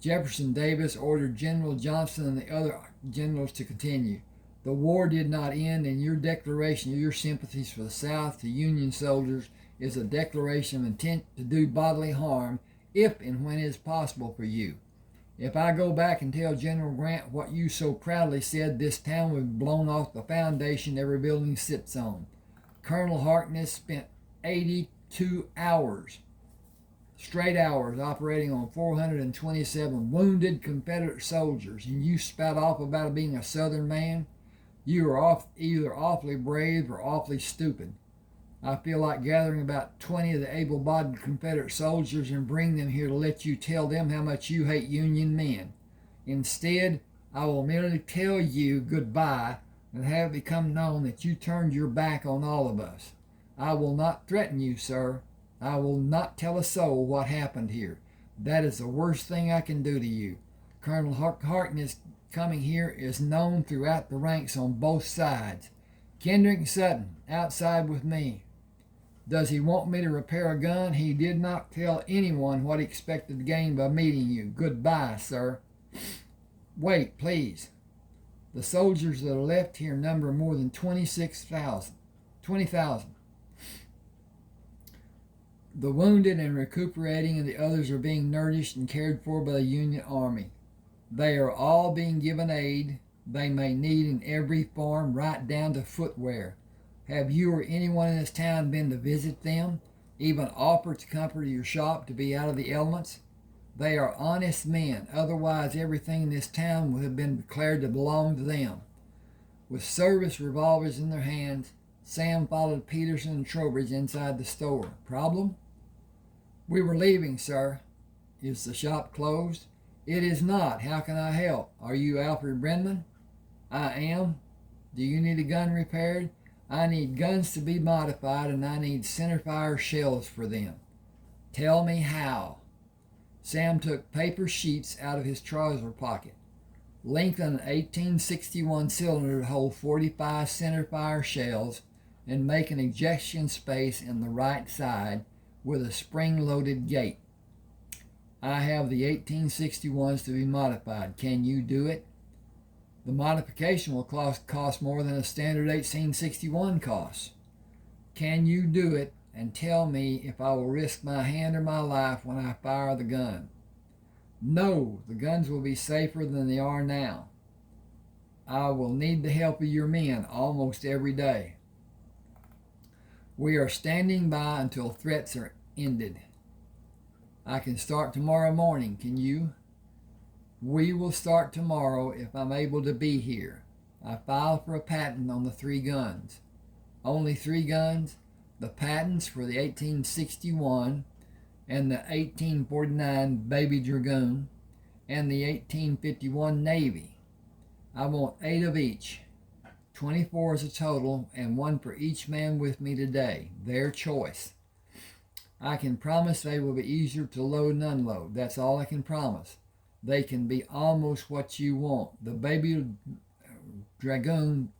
Jefferson Davis ordered General Johnson and the other generals to continue. The war did not end, and your declaration of your sympathies for the South to Union soldiers is a declaration of intent to do bodily harm if and when it is possible for you. If I go back and tell General Grant what you so proudly said, this town will be blown off the foundation every building sits on. Colonel Harkness spent 82 hours, straight hours, operating on 427 wounded Confederate soldiers, and you spout off about being a Southern man? You are either awfully brave or awfully stupid. I feel like gathering about 20 of the able-bodied Confederate soldiers and bring them here to let you tell them how much you hate Union men. Instead, I will merely tell you goodbye and have it become known that you turned your back on all of us. I will not threaten you, sir. I will not tell a soul what happened here. That is the worst thing I can do to you. Colonel Harkness coming here is known throughout the ranks on both sides. Kendrick Sutton, outside with me. Does he want me to repair a gun? He did not tell anyone what he expected to gain by meeting you. Goodbye, sir. Wait, please. The soldiers that are left here number more than 20,000. The wounded and recuperating, and the others are being nourished and cared for by the Union Army. They are all being given aid they may need in every form, right down to footwear. Have you or anyone in this town been to visit them? Even offered to come to your shop to be out of the elements? They are honest men, otherwise everything in this town would have been declared to belong to them. With service revolvers in their hands, Sam followed Peterson and Trowbridge inside the store. Problem? We were leaving, sir. Is the shop closed? It is not. How can I help? Are you Alfred Brennan? I am. Do you need a gun repaired? I need guns to be modified, and I need centerfire shells for them. Tell me how. Sam took paper sheets out of his trouser pocket. Lengthen an 1861 cylinder to hold 45 centerfire shells and make an ejection space in the right side with a spring-loaded gate. I have the 1861s to be modified. Can you do it? The modification will cost more than a standard 1861 costs. Can you do it, and tell me if I will risk my hand or my life when I fire the gun? No, the guns will be safer than they are now. I will need the help of your men almost every day. We are standing by until threats are ended. I can start tomorrow morning, can you? We will start tomorrow if I'm able to be here. I filed for a patent on the 3 guns. Only 3 guns? The patents for the 1861 and the 1849 Baby Dragoon and the 1851 Navy. I want 8 of each. 24 is a total, and 1 for each man with me today. Their choice. I can promise they will be easier to load and unload. That's all I can promise. They can be almost what you want. The Baby Dragoon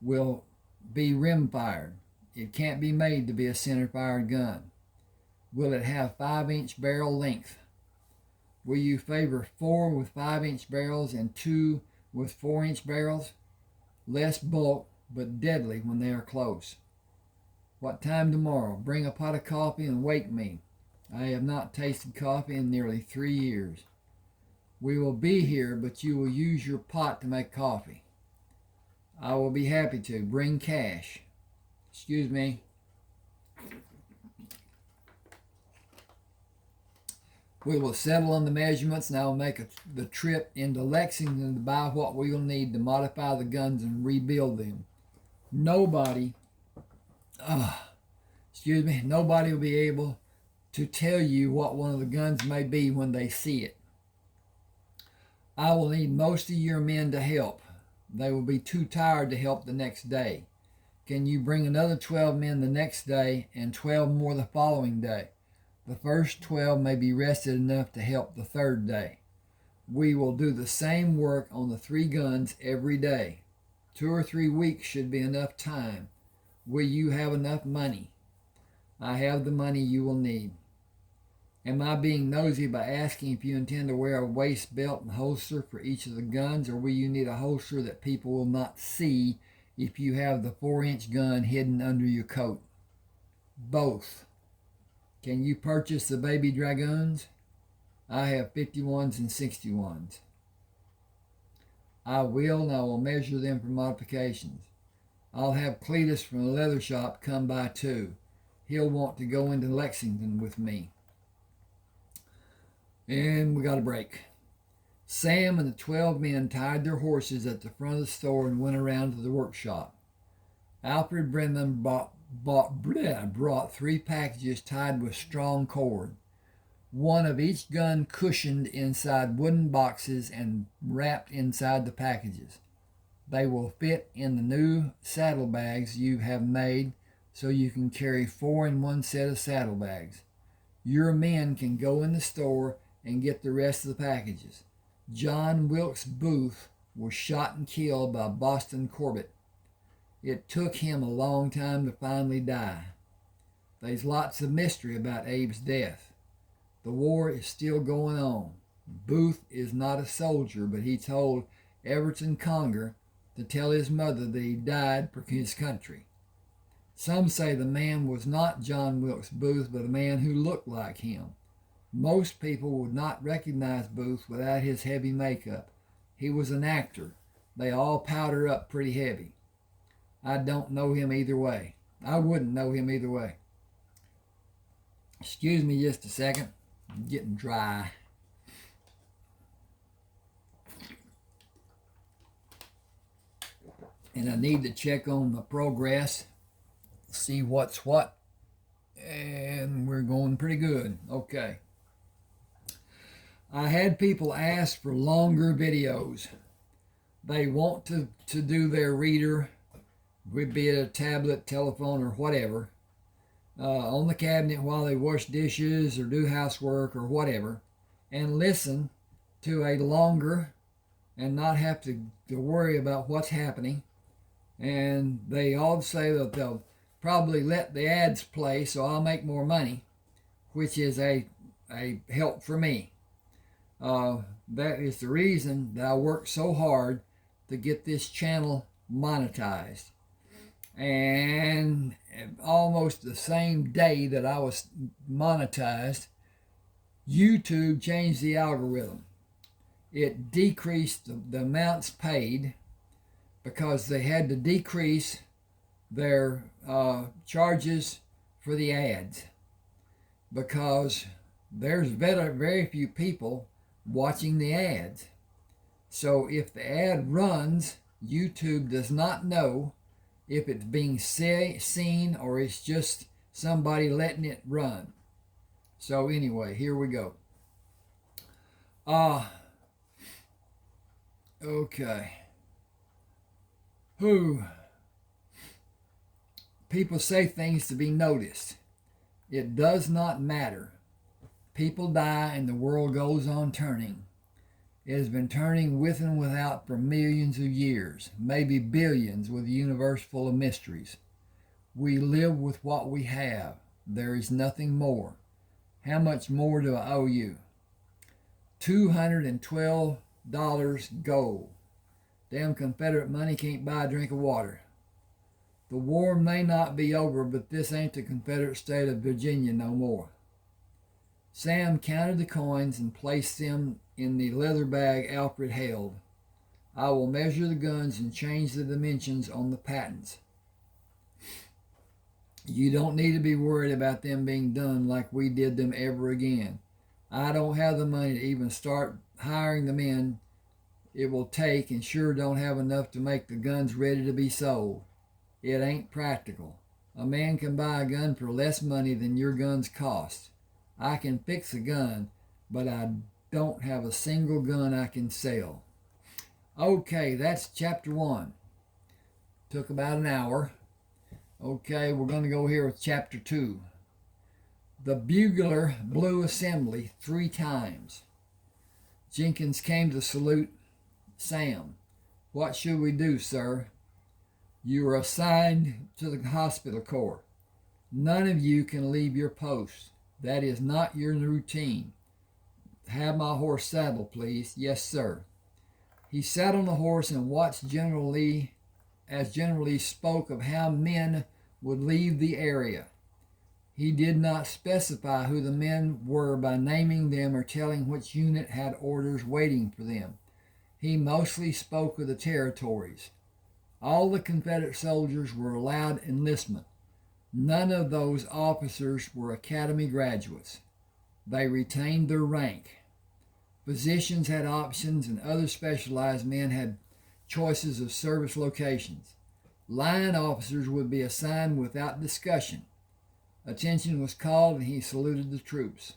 will be rim-fired. It can't be made to be a center-fired gun. Will it have 5-inch barrel length? Will you favor 4 with 5-inch barrels and 2 with 4-inch barrels? Less bulk, but deadly when they are close. What time tomorrow? Bring a pot of coffee and wake me. I have not tasted coffee in nearly 3 years. We will be here, but you will use your pot to make coffee. I will be happy to. Bring cash. Excuse me. We will settle on the measurements, and I will make the trip into Lexington to buy what we will need to modify the guns and rebuild them. Nobody will be able to tell you what one of the guns may be when they see it. I will need most of your men to help. They will be too tired to help the next day. Can you bring another 12 men the next day and 12 more the following day? The first 12 may be rested enough to help the third day. We will do the same work on the 3 guns every day. 2 or 3 weeks should be enough time. Will you have enough money? I have the money you will need. Am I being nosy by asking if you intend to wear a waist belt and holster for each of the guns, or will you need a holster that people will not see if you have the 4-inch gun hidden under your coat? Both. Can you purchase the Baby Dragoons? I have 51s and 61s. I will, and I will measure them for modifications. I'll have Cletus from the leather shop come by too. He'll want to go into Lexington with me. And we got a break. Sam and the 12 men tied their horses at the front of the store and went around to the workshop. Alfred Brennan brought 3 packages tied with strong cord, 1 of each gun cushioned inside wooden boxes and wrapped inside the packages. They will fit in the new saddlebags you have made, so you can carry 4 in one set of saddlebags. Your men can go in the store and get the rest of the packages. John Wilkes Booth was shot and killed by Boston Corbett. It took him a long time to finally die. There's lots of mystery about Abe's death. The war is still going on. Booth is not a soldier, but he told Everton Conger to tell his mother that he died for his country. Some say the man was not John Wilkes Booth, but a man who looked like him. Most people would not recognize Booth without his heavy makeup. He was an actor. They all powder up pretty heavy. I don't know him either way. I wouldn't know him either way. Excuse me just a second. I'm getting dry. And I need to check on the progress, see what's what, and we're going pretty good. Okay. I had people ask for longer videos. They want to do their reader, be it a tablet, telephone, or whatever, on the cabinet while they wash dishes or do housework or whatever, and listen to a longer and not have to worry about what's happening. And they all say that they'll probably let the ads play so I'll make more money, which is a help for me. That is the reason that I work so hard to get this channel monetized. And almost the same day that I was monetized, YouTube changed the algorithm. It decreased the amounts paid because they had to decrease their charges for the ads, because there's very few people watching the ads. So if the ad runs, YouTube does not know if it's being seen or it's just somebody letting it run. So anyway, here we go. Okay. People say things to be noticed. It does not matter. People die and the world goes on turning. It has been turning with and without for millions of years, maybe billions, with a universe full of mysteries. We live with what we have. There is nothing more. How much more do I owe you? $212 gold. Damn Confederate money can't buy a drink of water. The war may not be over, but this ain't the Confederate state of Virginia no more. Sam counted the coins and placed them in the leather bag Alfred held. I will measure the guns and change the dimensions on the patents. You don't need to be worried about them being done like we did them ever again. I don't have the money to even start hiring the men it will take, and sure don't have enough to make the guns ready to be sold. It ain't practical. A man can buy a gun for less money than your guns cost. I can fix a gun, but I don't have a single gun I can sell. Okay, that's chapter 1. Took about an hour. Okay, we're going to go here with chapter 2. The bugler blew assembly 3 times. Jenkins came to salute Sam. What should we do, sir? You are assigned to the hospital corps. None of you can leave your post. That is not your routine. Have my horse saddled, please. Yes, sir. He sat on the horse and watched General Lee as General Lee spoke of how men would leave the area. He did not specify who the men were by naming them or telling which unit had orders waiting for them. He mostly spoke of the territories. All the Confederate soldiers were allowed enlistment. None of those officers were academy graduates. They retained their rank. Physicians had options, and other specialized men had choices of service locations. Line officers would be assigned without discussion. Attention was called, and he saluted the troops.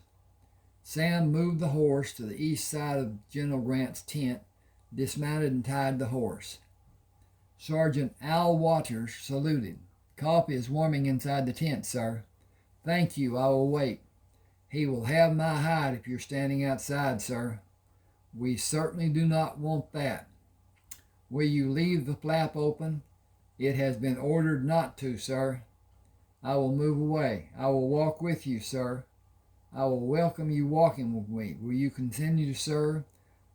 Sam moved the horse to the east side of General Grant's tent, dismounted and tied the horse. Sergeant Al Waters saluted. Coffee is warming inside the tent, sir. Thank you, I will wait. He will have my hide if you're standing outside, sir. We certainly do not want that. Will you leave the flap open? It has been ordered not to, sir. I will move away. I will walk with you, sir. I will welcome you walking with me. Will you continue to serve?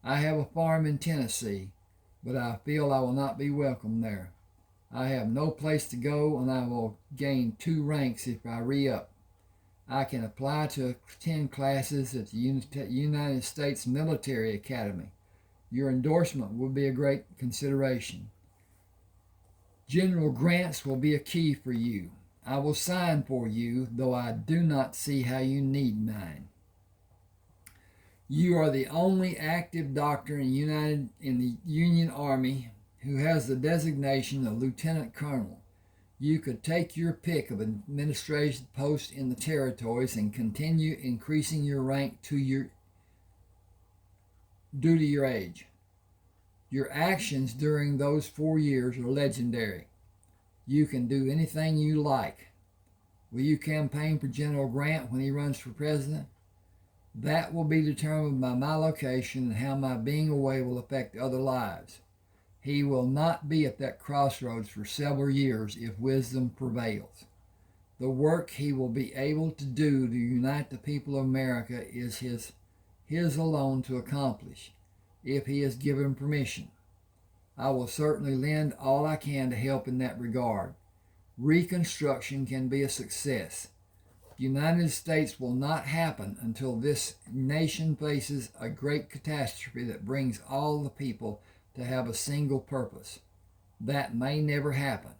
I have a farm in Tennessee, but I feel I will not be welcome there. I have no place to go, and I will gain 2 ranks if I re-up. I can apply to attend classes at the United States Military Academy. Your endorsement will be a great consideration. General grants will be a key for you. I will sign for you, though I do not see how you need mine. You are the only active doctor in the Union Army who has the designation of Lieutenant Colonel. You could take your pick of administrative posts in the territories and continue increasing your rank due to your age. Your actions during those 4 years are legendary. You can do anything you like. Will you campaign for General Grant when he runs for president? That will be determined by my location and how my being away will affect other lives. He will not be at that crossroads for several years if wisdom prevails. The work he will be able to do to unite the people of America is his alone to accomplish, if he is given permission. I will certainly lend all I can to help in that regard. Reconstruction can be a success. The United States will not happen until this nation faces a great catastrophe that brings all the people to have a single purpose. That may never happen.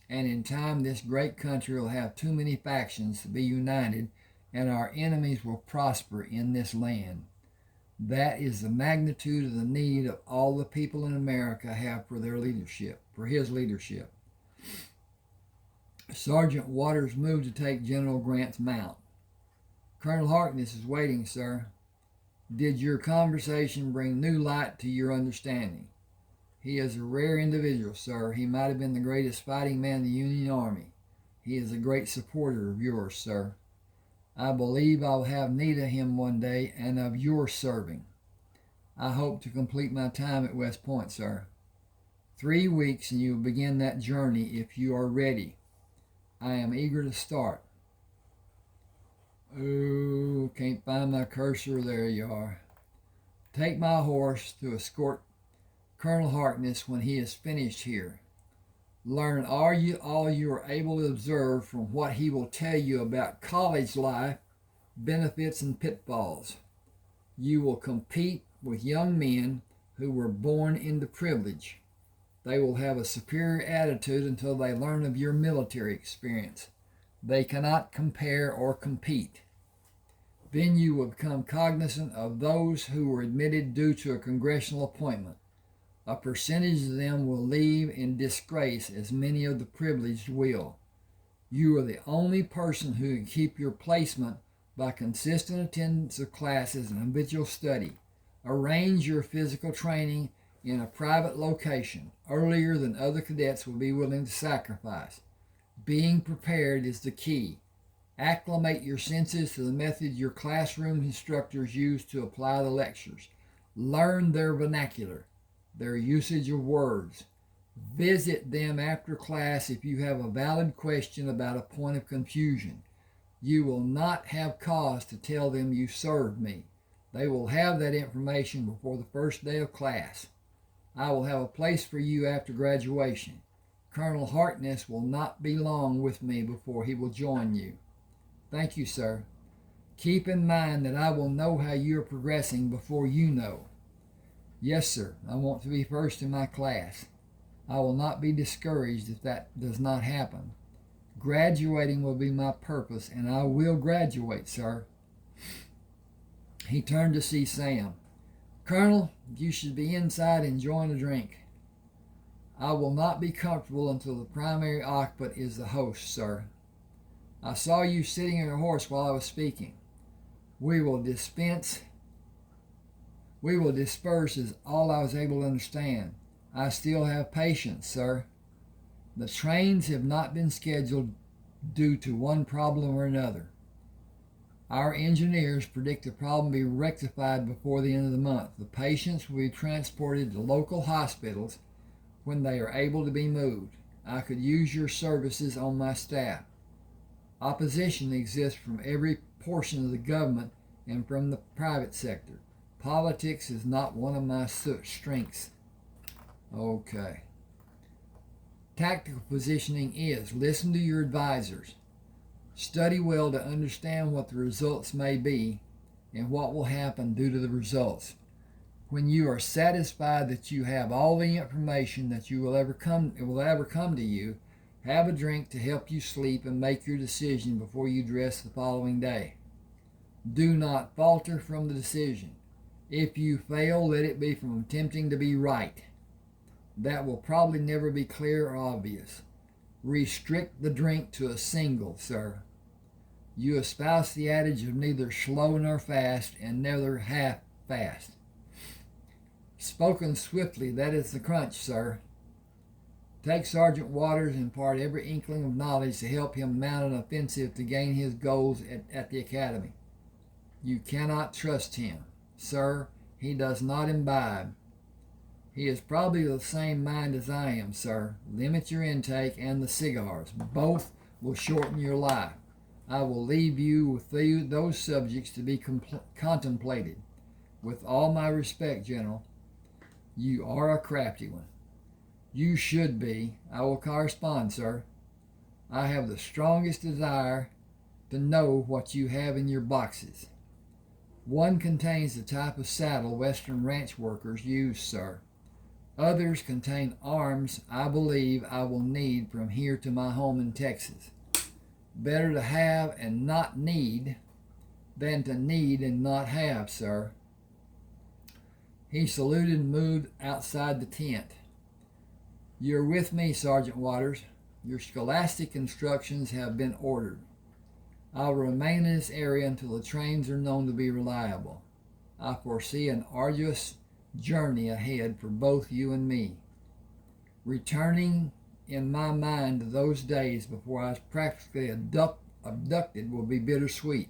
And in time, this great country will have too many factions to be united, and our enemies will prosper in this land. That is the magnitude of the need of all the people in America have for their leadership, for his leadership. Sergeant Waters moved to take General Grant's mount. Colonel Harkness is waiting, sir. Did your conversation bring new light to your understanding? He is a rare individual, sir. He might have been the greatest fighting man in the Union Army. He is a great supporter of yours, sir. I believe I'll have need of him one day and of your serving. I hope to complete my time at West Point, sir. 3 weeks and you will begin that journey if you are ready. I am eager to start. Oh, can't find my cursor. There you are. Take my horse to escort Colonel Harkness when he is finished here. Learn all you are able to observe from what he will tell you about college life, benefits, and pitfalls. You will compete with young men who were born into privilege. They will have a superior attitude until they learn of your military experience. They cannot compare or compete. Then you will become cognizant of those who were admitted due to a congressional appointment. A percentage of them will leave in disgrace, as many of the privileged will. You are the only person who can keep your placement by consistent attendance of classes and habitual study. Arrange your physical training in a private location earlier than other cadets will be willing to sacrifice. Being prepared is the key. Acclimate your senses to the method your classroom instructors use to apply the lectures. Learn their vernacular, their usage of words. Visit them after class if you have a valid question about a point of confusion. You will not have cause to tell them you served me. They will have that information before the first day of class. I will have a place for you after graduation. Colonel Harkness will not be long with me before he will join you. Thank you, sir. Keep in mind that I will know how you are progressing before you know. Yes, sir. I want to be first in my class. I will not be discouraged if that does not happen. Graduating will be my purpose, and I will graduate, sir. He turned to see Sam. Colonel, you should be inside enjoying a drink. I will not be comfortable until the primary occupant is the host, sir. I saw you sitting on your horse while I was speaking. We will disperse is all I was able to understand. I still have patience, sir. The trains have not been scheduled due to one problem or another. Our engineers predict the problem be rectified before the end of the month. The patients will be transported to local hospitals when they are able to be moved. I could use your services on my staff. Opposition exists from every portion of the government and from the private sector. Politics is not one of my strengths. Okay. Tactical positioning is listen to your advisors. Study well to understand what the results may be and what will happen due to the results. When you are satisfied that you have all the information that will ever come to you, have a drink to help you sleep and make your decision before you dress the following day. Do not falter from the decision. If you fail, let it be from attempting to be right. That will probably never be clear or obvious. Restrict the drink to a single, sir. You espouse the adage of neither slow nor fast and neither half fast. Spoken swiftly, that is the crunch, sir. Take Sergeant Waters and impart every inkling of knowledge to help him mount an offensive to gain his goals at the academy. You cannot trust him, sir. He does not imbibe. He is probably of the same mind as I am, sir. Limit your intake and the cigars. Both will shorten your life. I will leave you with those subjects to be contemplated. With all my respect, General, you are a crafty one. You should be. I will correspond, sir. I have the strongest desire to know what you have in your boxes. One contains the type of saddle Western ranch workers use, sir. Others contain arms I believe I will need from here to my home in Texas. Better to have and not need than to need and not have, sir. He saluted and moved outside the tent. You're with me, Sergeant Waters. Your scholastic instructions have been ordered. I will remain in this area until the trains are known to be reliable. I foresee an arduous journey ahead for both you and me. Returning in my mind to those days before I was practically abducted will be bittersweet.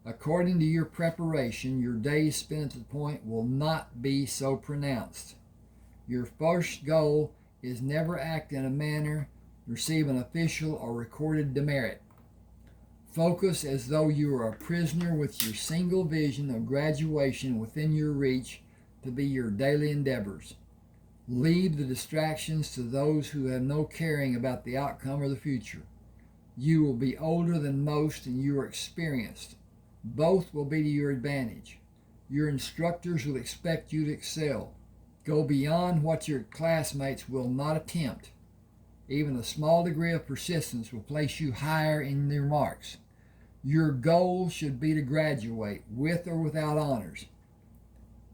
According to your preparation, your days spent at the point will not be so pronounced. Your first goal is never act in a manner to receive an official or recorded demerit. Focus as though you are a prisoner with your single vision of graduation within your reach to be your daily endeavors. Leave the distractions to those who have no caring about the outcome or the future. You will be older than most and you are experienced. Both will be to your advantage. Your instructors will expect you to excel. Go beyond what your classmates will not attempt. Even a small degree of persistence will place you higher in their marks. Your goal should be to graduate, with or without honors.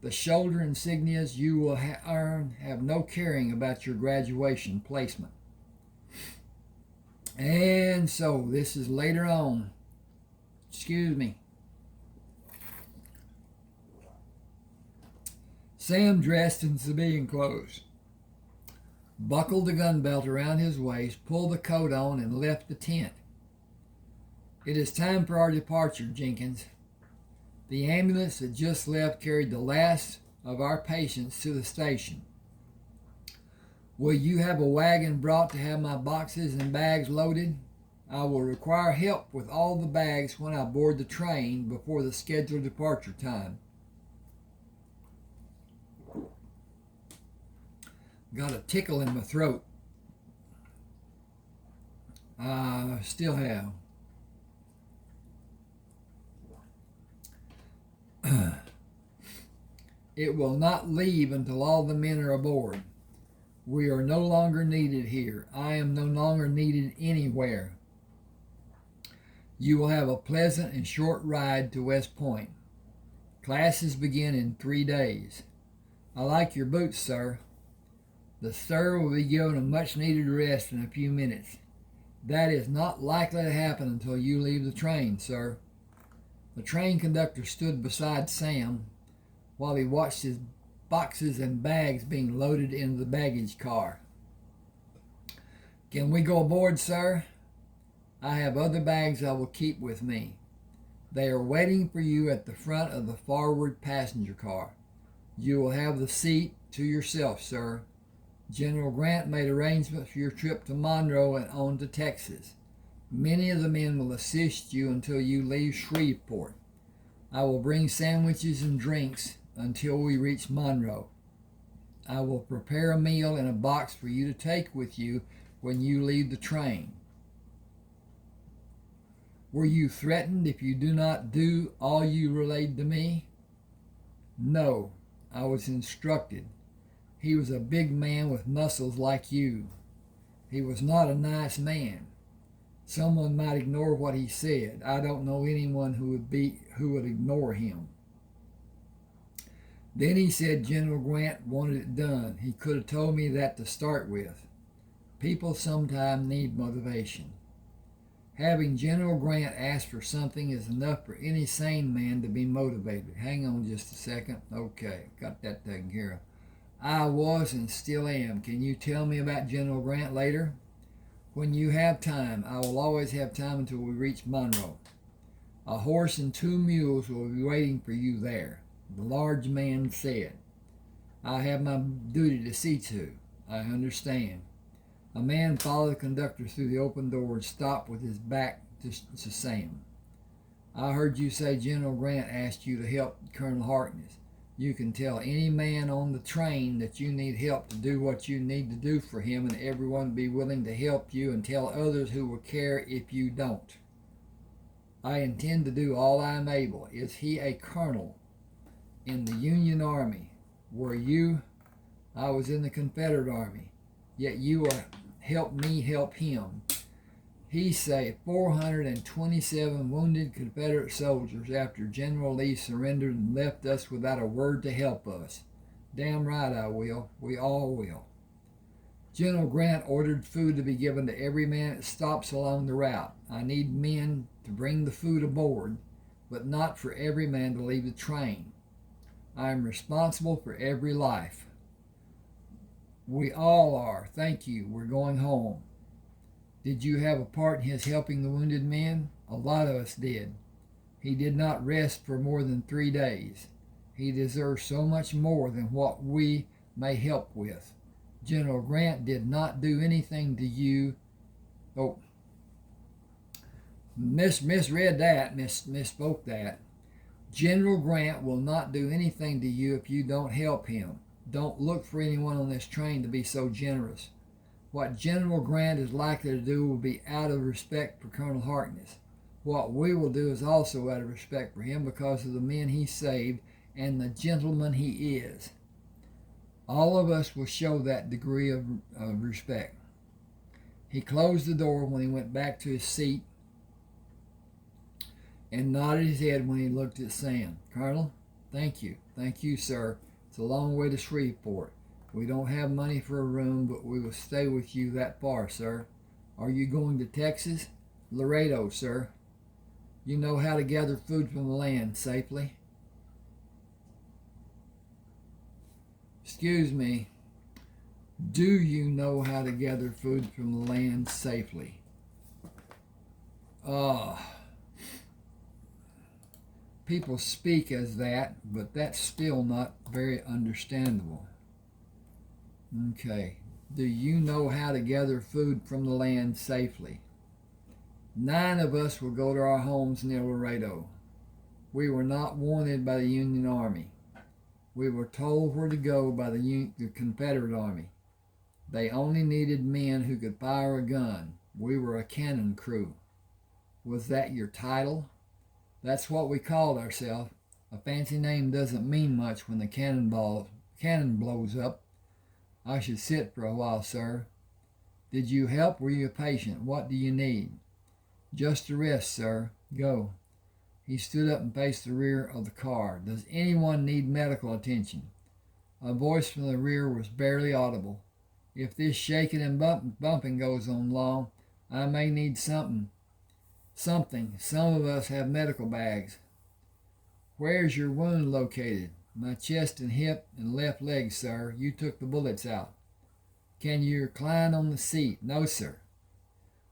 The shoulder insignias you will earn have no caring about your graduation placement. And so, this is later on. Excuse me. Sam dressed in civilian clothes, buckled the gun belt around his waist, pulled the coat on, and left the tent. It is time for our departure, Jenkins. The ambulance that just left carried the last of our patients to the station. Will you have a wagon brought to have my boxes and bags loaded? I will require help with all the bags when I board the train before the scheduled departure time. Got a tickle in my throat. I still have. It will not leave until all the men are aboard. We are no longer needed here. I am no longer needed anywhere. You will have a pleasant and short ride to West Point. Classes begin in 3 days. I like your boots, sir. The sir will be given a much-needed rest in a few minutes. That is not likely to happen until you leave the train, sir. The train conductor stood beside Sam while he watched his boxes and bags being loaded into the baggage car. Can we go aboard, sir? I have other bags I will keep with me. They are waiting for you at the front of the forward passenger car. You will have the seat to yourself, sir. General Grant made arrangements for your trip to Monroe and on to Texas. Many of the men will assist you until you leave Shreveport. I will bring sandwiches and drinks until we reach Monroe. I will prepare a meal in a box for you to take with you when you leave the train. Were you threatened if you do not do all you relayed to me? No, I was instructed. He was a big man with muscles like you. He was not a nice man. Someone might ignore what he said. I don't know anyone who would ignore him. Then he said General Grant wanted it done. He could have told me that to start with. People sometimes need motivation. Having General Grant ask for something is enough for any sane man to be motivated. Hang on just a second. Okay, got that taken care of. I was and still am. Can you tell me about General Grant later? When you have time. I will always have time until we reach Monroe. A horse and 2 mules will be waiting for you there, the large man said. I have my duty to see to. I understand. A man followed the conductor through the open door and stopped with his back to Sam. I heard you say General Grant asked you to help Colonel Harkness. You can tell any man on the train that you need help to do what you need to do for him, and everyone will be willing to help you, and tell others who will care if you don't. I intend to do all I am able. Is he a colonel in the Union Army? Were you? I was in the Confederate Army. Yet you will help me help him. He saved 427 wounded Confederate soldiers after General Lee surrendered and left us without a word to help us. Damn right I will. We all will. General Grant ordered food to be given to every man that stops along the route. I need men to bring the food aboard, but not for every man to leave the train. I am responsible for every life. We all are. Thank you. We're going home. Did you have a part in his helping the wounded men? A lot of us did. He did not rest for more than 3 days. He deserves so much more than what we may help with. General Grant did not do anything to you. Oh, misread that, misspoke that. General Grant will not do anything to you if you don't help him. Don't look for anyone on this train to be so generous. What General Grant is likely to do will be out of respect for Colonel Harkness. What we will do is also out of respect for him because of the men he saved and the gentleman he is. All of us will show that degree of respect. He closed the door when he went back to his seat and nodded his head when he looked at Sam. Colonel, thank you. Thank you, sir. It's a long way to Shreveport. We don't have money for a room, but we will stay with you that far, sir. Are you going to Texas? Laredo, sir. You know how to gather food from the land safely? Excuse me. Do you know how to gather food from the land safely? People speak as that, but that's still not very understandable. Okay. Do you know how to gather food from the land safely? 9 of us will go to our homes near Laredo. We were not wanted by the Union Army. We were told where to go by the Confederate Army. They only needed men who could fire a gun. We were a cannon crew. Was that your title? That's what we called ourselves. A fancy name doesn't mean much when the cannon blows up. I should sit for a while, sir. Did you help? Were you a patient? What do you need? Just a rest, sir. Go. He stood up and faced the rear of the car. Does anyone need medical attention? A voice from the rear was barely audible. If this shaking and bumping goes on long, I may need something. Some of us have medical bags. Where's your wound located? My chest and hip and left leg, sir. You took the bullets out. Can you recline on the seat? No, sir.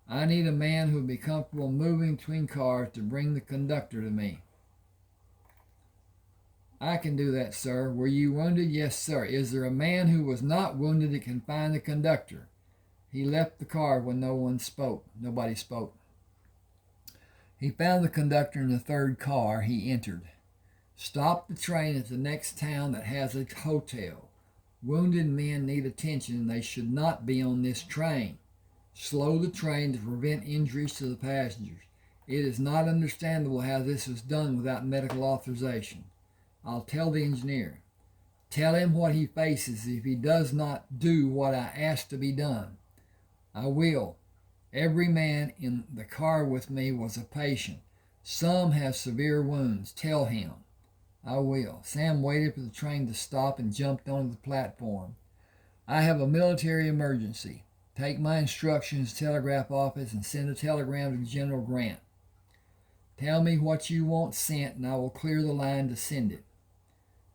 I need a man who will be comfortable moving between cars to bring the conductor to me. I can do that, sir. Were you wounded? Yes, sir. Is there a man who was not wounded that can find the conductor? He left the car when Nobody spoke. He found the conductor in the third car. He entered. Stop the train at the next town that has a hotel. Wounded men need attention and they should not be on this train. Slow the train to prevent injuries to the passengers. It is not understandable how this was done without medical authorization. I'll tell the engineer. Tell him what he faces if he does not do what I ask to be done. I will. Every man in the car with me was a patient. Some have severe wounds. Tell him. I will. Sam waited for the train to stop and jumped onto the platform. I have a military emergency. Take my instructions to the telegraph office and send a telegram to General Grant. Tell me what you want sent and I will clear the line to send it.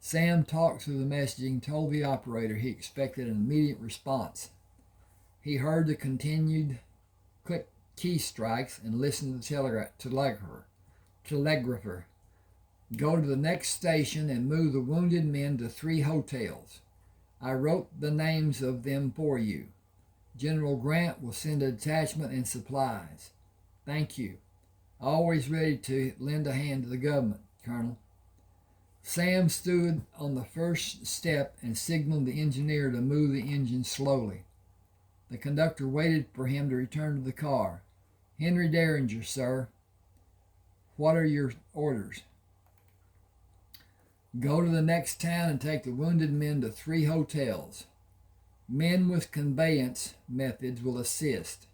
Sam talked through the messaging, told the operator he expected an immediate response. He heard the continued quick key strikes and listened to the telegrapher. Go to the next station and move the wounded men to 3 hotels. I wrote the names of them for you. General Grant will send a detachment and supplies. Thank you. Always ready to lend a hand to the government, Colonel. Sam stood on the first step and signaled the engineer to move the engine slowly. The conductor waited for him to return to the car. Henry Derringer, sir. What are your orders? Go to the next town and take the wounded men to 3 hotels. Men with conveyance methods will assist.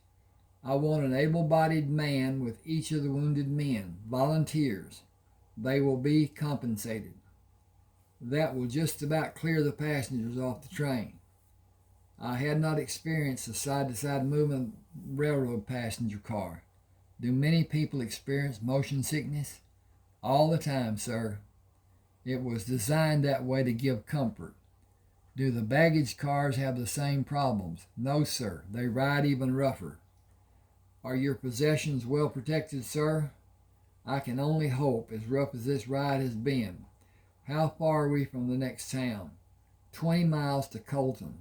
I want an able-bodied man with each of the wounded men, volunteers. They will be compensated. That will just about clear the passengers off the train. I had not experienced a side-to-side movement railroad passenger car. Do many people experience motion sickness? All the time, sir. It was designed that way to give comfort. Do the baggage cars have the same problems? No, sir. They ride even rougher. Are your possessions well protected, sir? I can only hope, as rough as this ride has been. How far are we from the next town? 20 miles to Colton.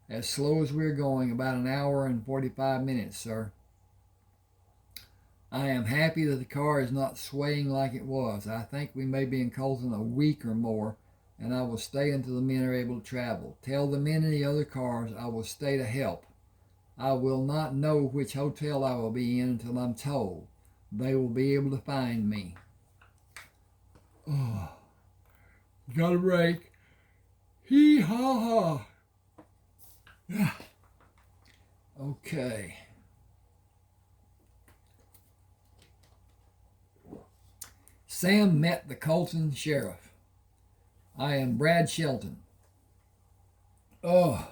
As slow as we're going, about an hour and 45 minutes, sir. I am happy that the car is not swaying like it was. I think we may be in Colton a week or more, and I will stay until the men are able to travel. Tell the men in the other cars I will stay to help. I will not know which hotel I will be in until I'm told. They will be able to find me. Oh, got a break. Hee-haw-haw. Okay. Sam met the Colton sheriff. I am Brad Shelton. Oh.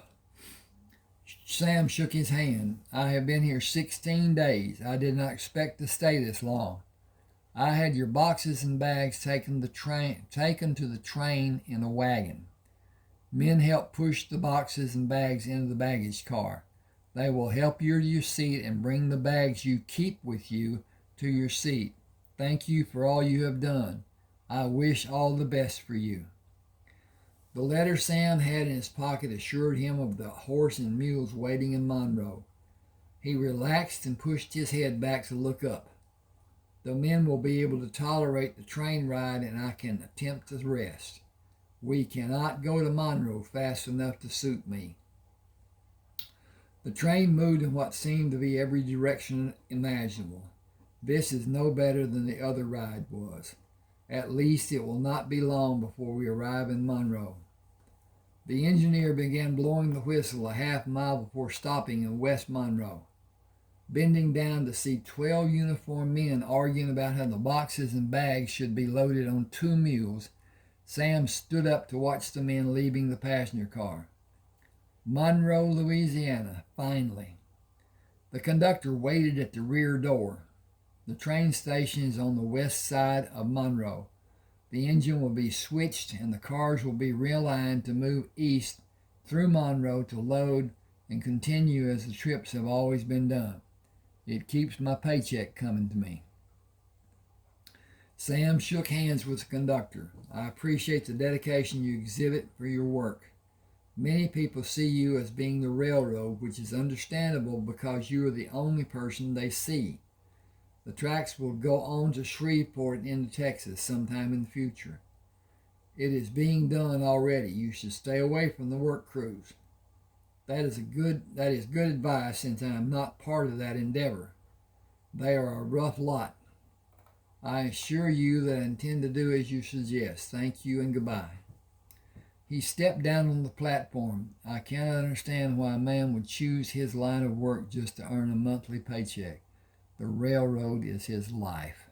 Sam shook his hand. I have been here 16 days. I did not expect to stay this long. I had your boxes and bags taken to the train in a wagon. Men help push the boxes and bags into the baggage car. They will help you to your seat and bring the bags you keep with you to your seat. Thank you for all you have done. I wish all the best for you. The letter Sam had in his pocket assured him of the horse and mules waiting in Monroe. He relaxed and pushed his head back to look up. The men will be able to tolerate the train ride and I can attempt to rest. We cannot go to Monroe fast enough to suit me. The train moved in what seemed to be every direction imaginable. This is no better than the other ride was. At least it will not be long before we arrive in Monroe. The engineer began blowing the whistle a half mile before stopping in West Monroe. Bending down to see 12 uniformed men arguing about how the boxes and bags should be loaded on 2 mules, Sam stood up to watch the men leaving the passenger car. Monroe, Louisiana, finally. The conductor waited at the rear door. The train station is on the west side of Monroe. The engine will be switched and the cars will be realigned to move east through Monroe to load and continue as the trips have always been done. It keeps my paycheck coming to me. Sam shook hands with the conductor. I appreciate the dedication you exhibit for your work. Many people see you as being the railroad, which is understandable because you are the only person they see. The tracks will go on to Shreveport and into Texas sometime in the future. It is being done already. You should stay away from the work crews. That is good advice, since I am not part of that endeavor. They are a rough lot. I assure you that I intend to do as you suggest. Thank you and goodbye. He stepped down on the platform. I cannot understand why a man would choose his line of work just to earn a monthly paycheck. The railroad is his life.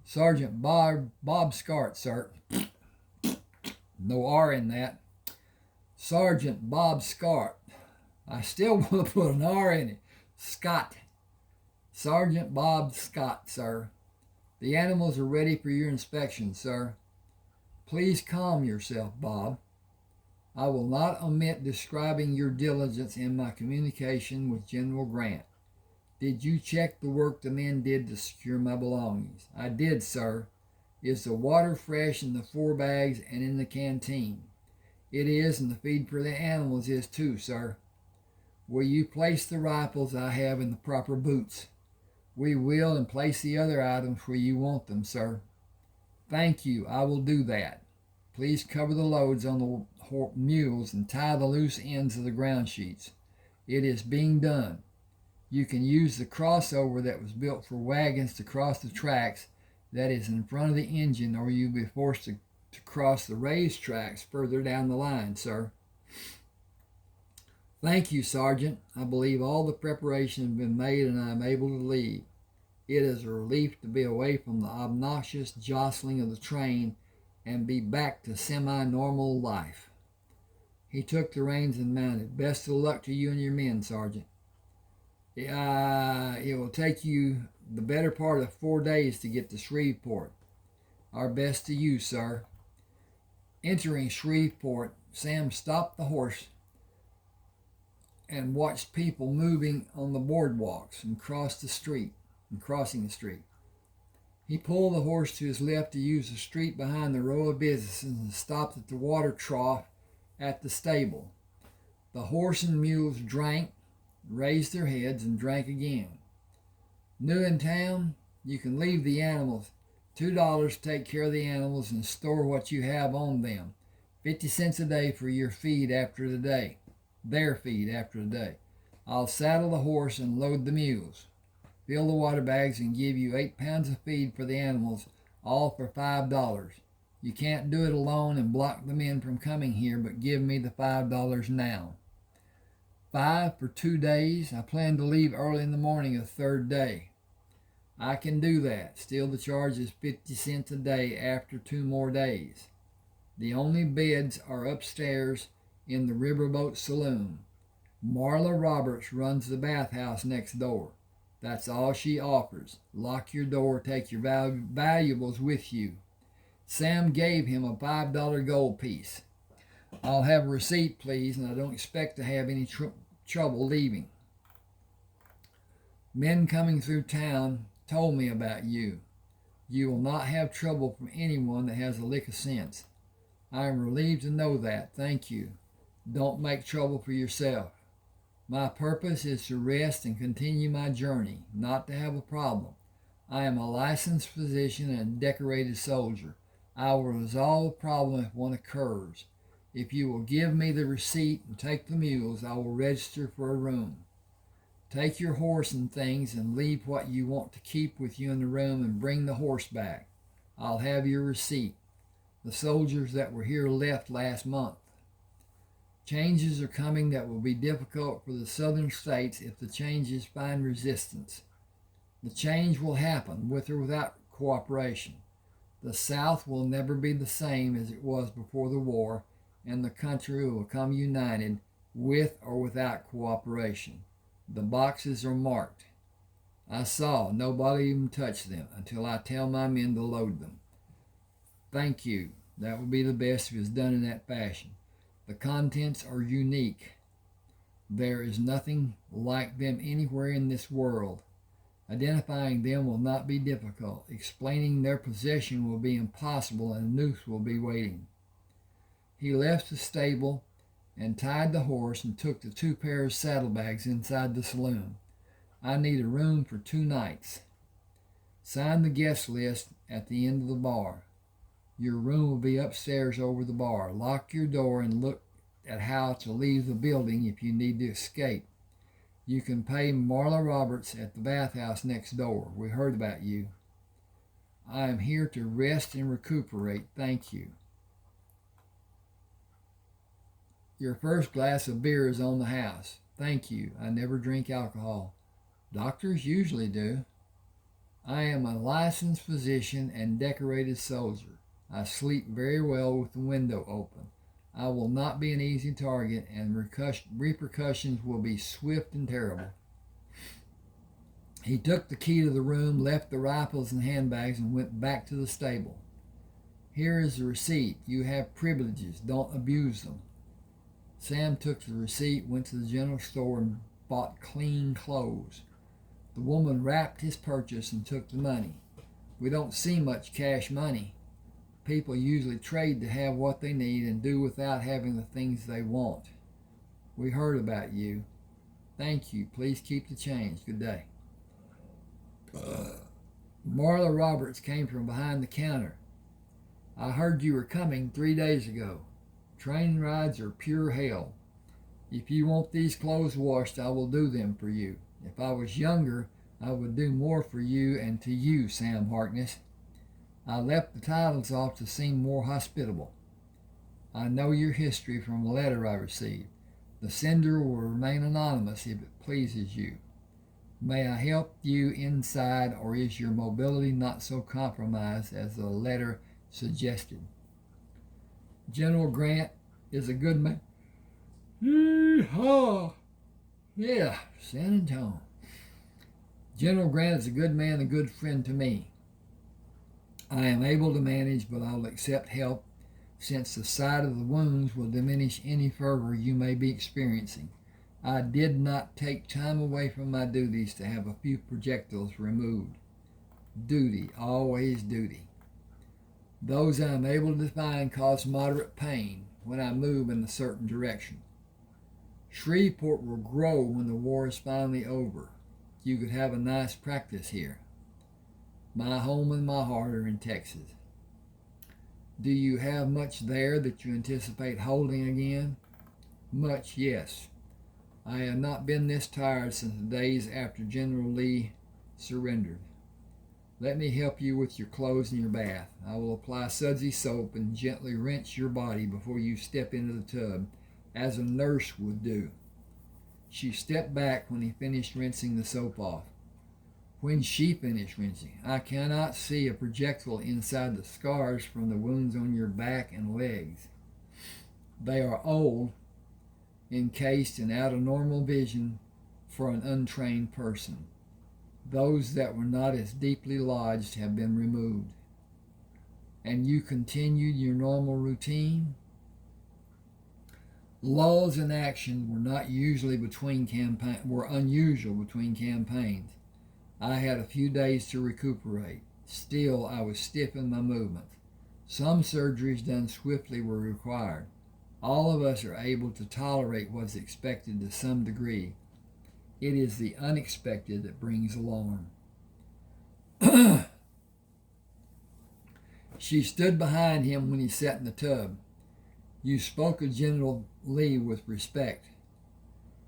Sergeant Bob Scart, sir. No R in that. Sergeant Bob Scart. I still want to put an R in it. Scott. Sergeant Bob Scott, sir. The animals are ready for your inspection, sir. Please calm yourself, Bob. I will not omit describing your diligence in my communication with General Grant. Did you check the work the men did to secure my belongings? I did, sir. Is the water fresh in the 4 bags and in the canteen? It is, and the feed for the animals is too, sir. Will you place the rifles I have in the proper boots? We will, and place the other items where you want them, sir. Thank you, I will do that. Please cover the loads on the mules and tie the loose ends of the ground sheets. It is being done. You can use the crossover that was built for wagons to cross the tracks that is in front of the engine, or you'll be forced to cross the raised tracks further down the line, sir. Thank you, Sergeant. I believe all the preparation has been made and I am able to leave. It is a relief to be away from the obnoxious jostling of the train and be back to semi-normal life. He took the reins and mounted. Best of luck to you and your men, Sergeant. It will take you the better part of 4 days to get to Shreveport. Our best to you, sir. Entering Shreveport, Sam stopped the horse and watched people moving on the boardwalks and crossing the street. He pulled the horse to his left to use the street behind the row of businesses and stopped at the water trough at the stable. The horse and mules drank, raised their heads, and drank again. New in town, you can leave the animals. $2 to take care of the animals and store what you have on them. 50 cents a day for your feed after the day. Their feed after the day. I'll saddle the horse and load the mules. Fill the water bags and give you 8 pounds of feed for the animals, all for $5. You can't do it alone and block the men from coming here, but give me the $5 now. 5 for 2 days. I plan to leave early in the morning of the 3rd day. I can do that. Still, the charge is 50 cents a day after 2 more days. The only beds are upstairs in the riverboat saloon. Marla Roberts runs the bathhouse next door. That's all she offers. Lock your door, take your valuables with you. Sam gave him a $5 gold piece. I'll have a receipt, please, and I don't expect to have any trouble leaving. Men coming through town told me about you. You will not have trouble from anyone that has a lick of sense. I am relieved to know that. Thank you. Don't make trouble for yourself. My purpose is to rest and continue my journey, not to have a problem. I am a licensed physician and a decorated soldier. I will resolve a problem if one occurs. If you will give me the receipt and take the mules, I will register for a room. Take your horse and things and leave what you want to keep with you in the room and bring the horse back. I'll have your receipt. The soldiers that were here left last month. Changes are coming that will be difficult for the southern states if the changes find resistance. The change will happen with or without cooperation. The South will never be the same as it was before the war, and the country will come united with or without cooperation. The boxes are marked. I saw nobody even touch them until I tell my men to load them. Thank you. That will be the best if it's done in that fashion. The contents are unique. There is nothing like them anywhere in this world. Identifying them will not be difficult. Explaining their position will be impossible, and a noose will be waiting. He left the stable and tied the horse and took the 2 pairs of saddlebags inside the saloon. I need a room for 2 nights. Sign the guest list at the end of the bar. Your room will be upstairs over the bar. Lock your door and look at how to leave the building if you need to escape. You can pay Marla Roberts at the bathhouse next door. We heard about you. I am here to rest and recuperate. Thank you. Your first glass of beer is on the house. Thank you. I never drink alcohol. Doctors usually do. I am a licensed physician and decorated soldier. I sleep very well with the window open. I will not be an easy target, and repercussions will be swift and terrible. He took the key to the room, left the rifles and handbags, and went back to the stable. Here is the receipt. You have privileges. Don't abuse them. Sam took the receipt, went to the general store, and bought clean clothes. The woman wrapped his purchase and took the money. We don't see much cash money. People usually trade to have what they need and do without having the things they want. We heard about you. Thank you. Please keep the change. Good day. Marla Roberts came from behind the counter. I heard you were coming 3 days ago. Train rides are pure hell. If you want these clothes washed, I will do them for you. If I was younger, I would do more for you and to you, Sam Harkness. I left the titles off to seem more hospitable. I know your history from a letter I received. The sender will remain anonymous if it pleases you. May I help you inside, or is your mobility not so compromised as the letter suggested? General Grant is a good man. Yee-haw! Yeah, San Antonio. General Grant is a good man, a good friend to me. I am able to manage, but I will accept help, since the sight of the wounds will diminish any fervor you may be experiencing. I did not take time away from my duties to have a few projectiles removed. Duty, always duty. Those I am able to find cause moderate pain when I move in a certain direction. Shreveport will grow when the war is finally over. You could have a nice practice here. My home and my heart are in Texas. Do you have much there that you anticipate holding again? Much, yes. I have not been this tired since the days after General Lee surrendered. Let me help you with your clothes and your bath. I will apply sudsy soap and gently rinse your body before you step into the tub, as a nurse would do. She stepped back when he finished rinsing the soap off. When she finished rinsing, I cannot see a projectile inside the scars from the wounds on your back and legs. They are old, encased and out of normal vision for an untrained person. Those that were not as deeply lodged have been removed. And you continued your normal routine? Lulls in action were unusual between campaigns. I had a few days to recuperate. Still, I was stiff in my movements. Some surgeries done swiftly were required. All of us are able to tolerate what's expected to some degree. It is the unexpected that brings alarm. She stood behind him when he sat in the tub. You spoke of General Lee with respect.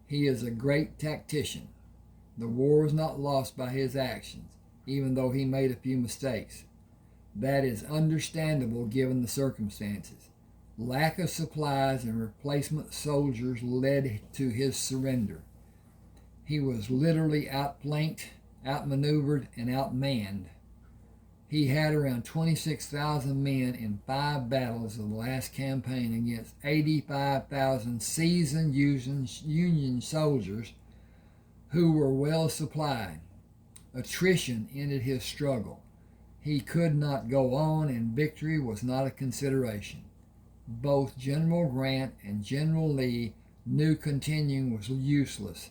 He is a great tactician. The war was not lost by his actions, even though he made a few mistakes. That is understandable given the circumstances. Lack of supplies and replacement soldiers led to his surrender. He was literally outflanked, outmaneuvered, and outmanned. He had around 26,000 men in 5 battles of the last campaign against 85,000 seasoned Union soldiers who were well supplied. Attrition ended his struggle. He could not go on, and victory was not a consideration. Both General Grant and General Lee knew continuing was useless.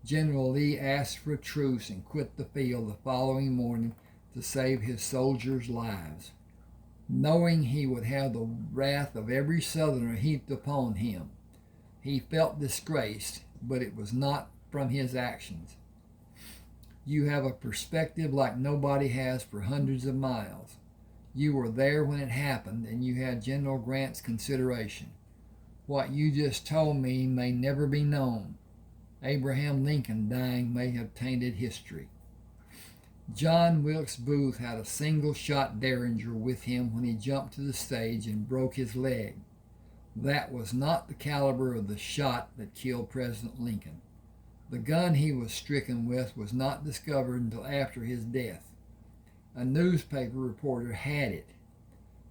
General Lee asked for a truce and quit the field the following morning to save his soldiers' lives, knowing he would have the wrath of every Southerner heaped upon him. He felt disgraced, but it was not from his actions. You have a perspective like nobody has for hundreds of miles. You were there when it happened, and you had General Grant's consideration. What you just told me may never be known. Abraham Lincoln dying may have tainted history. John Wilkes Booth had a single-shot Derringer with him when he jumped to the stage and broke his leg. That was not the caliber of the shot that killed President Lincoln. The gun he was stricken with was not discovered until after his death. A newspaper reporter had it.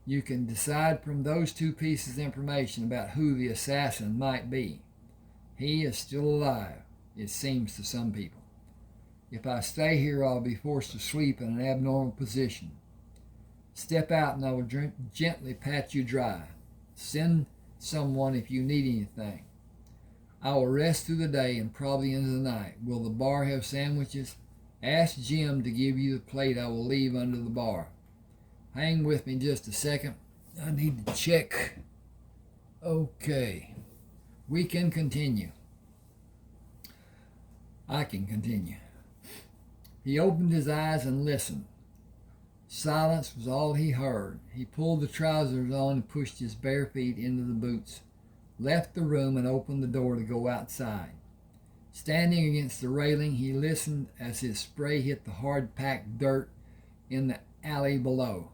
You can decide from those two pieces of information about who the assassin might be. He is still alive, it seems to some people. If I stay here, I'll be forced to sleep in an abnormal position. Step out and I will gently pat you dry. Send someone if you need anything. I will rest through the day and probably into the night. Will the bar have sandwiches? Ask Jim to give you the plate I will leave under the bar. Hang with me just a second. I need to check. Okay. We can continue. I can continue. He opened his eyes and listened. Silence was all he heard. He pulled the trousers on and pushed his bare feet into the boots, left the room and opened the door to go outside. Standing against the railing, he listened as his spray hit the hard-packed dirt in the alley below.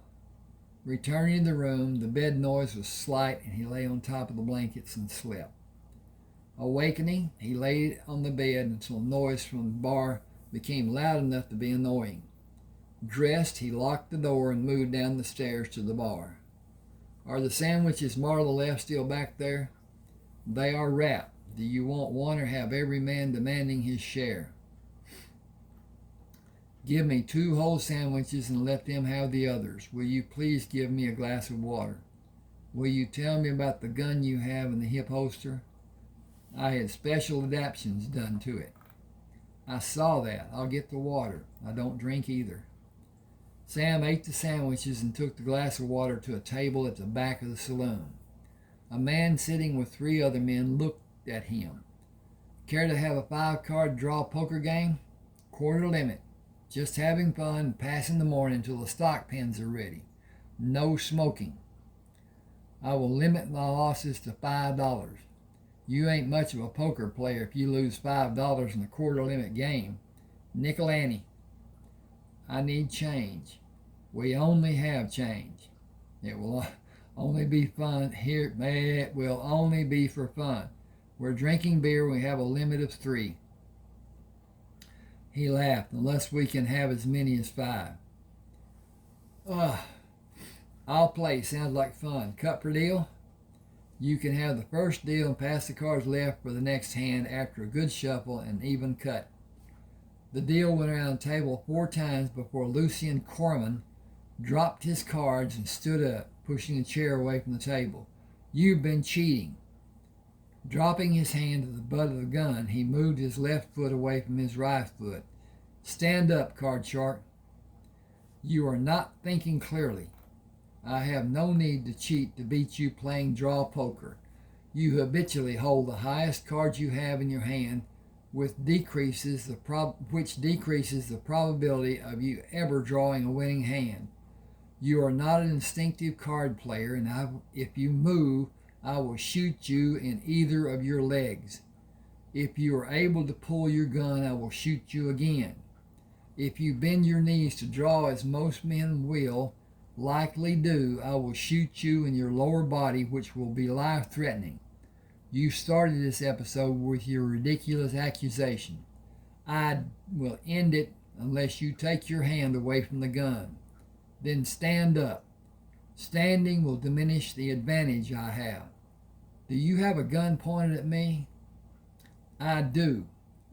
Returning to the room, the bed noise was slight and he lay on top of the blankets and slept. Awakening, he lay on the bed until noise from the bar became loud enough to be annoying. Dressed, he locked the door and moved down the stairs to the bar. Are the sandwiches Marla left still back there? They are wrapped. Do you want one or have every man demanding his share? Give me 2 whole sandwiches and let them have the others. Will you please give me a glass of water? Will you tell me about the gun you have in the hip holster? I had special adaptations done to it. I saw that. I'll get the water. I don't drink either. Sam ate the sandwiches and took the glass of water to a table at the back of the saloon. A man sitting with 3 other men looked at him. Care to have a 5-card draw poker game? Quarter limit. Just having fun and passing the morning until the stock pins are ready. No smoking. I will limit my losses to $5. You ain't much of a poker player if you lose $5 in a quarter limit game. Nickel ante. I need change. We only have change. It will only be fun here. It will only be for fun. We're drinking beer. We have a limit of 3. He laughed. Unless we can have as many as 5. I'll play. Sounds like fun. Cut per deal? You can have the first deal and pass the cards left for the next hand after a good shuffle and even cut. The deal went around the table 4 times before Lucian Corman dropped his cards and stood up, pushing a chair away from the table. You've been cheating. Dropping his hand to the butt of the gun, he moved his left foot away from his right foot. Stand up, card shark. You are not thinking clearly. I have no need to cheat to beat you playing draw poker. You habitually hold the highest cards you have in your hand, which decreases the probability of you ever drawing a winning hand. You are not an instinctive card player, and if you move, I will shoot you in either of your legs. If you are able to pull your gun, I will shoot you again. If you bend your knees to draw, as most men will likely do, I will shoot you in your lower body, which will be life-threatening. You started this episode with your ridiculous accusation. I will end it unless you take your hand away from the gun. Then stand up. Standing will diminish the advantage I have. Do you have a gun pointed at me? I do.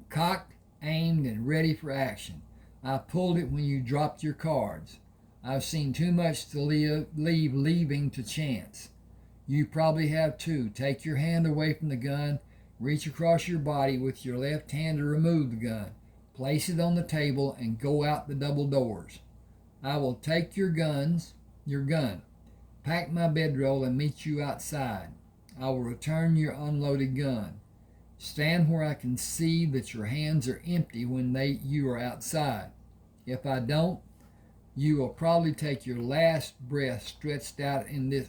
Cocked, aimed, and ready for action. I pulled it when you dropped your cards. I've seen too much to leave leaving to chance. You probably have too. Take your hand away from the gun, Reach across your body with your left hand to remove the gun. Place it on the table and go out the double doors. I will take your gun, pack my bedroll, and meet you outside. I will return your unloaded gun. Stand where I can see that your hands are empty when you are outside. If I don't, you will probably take your last breath stretched out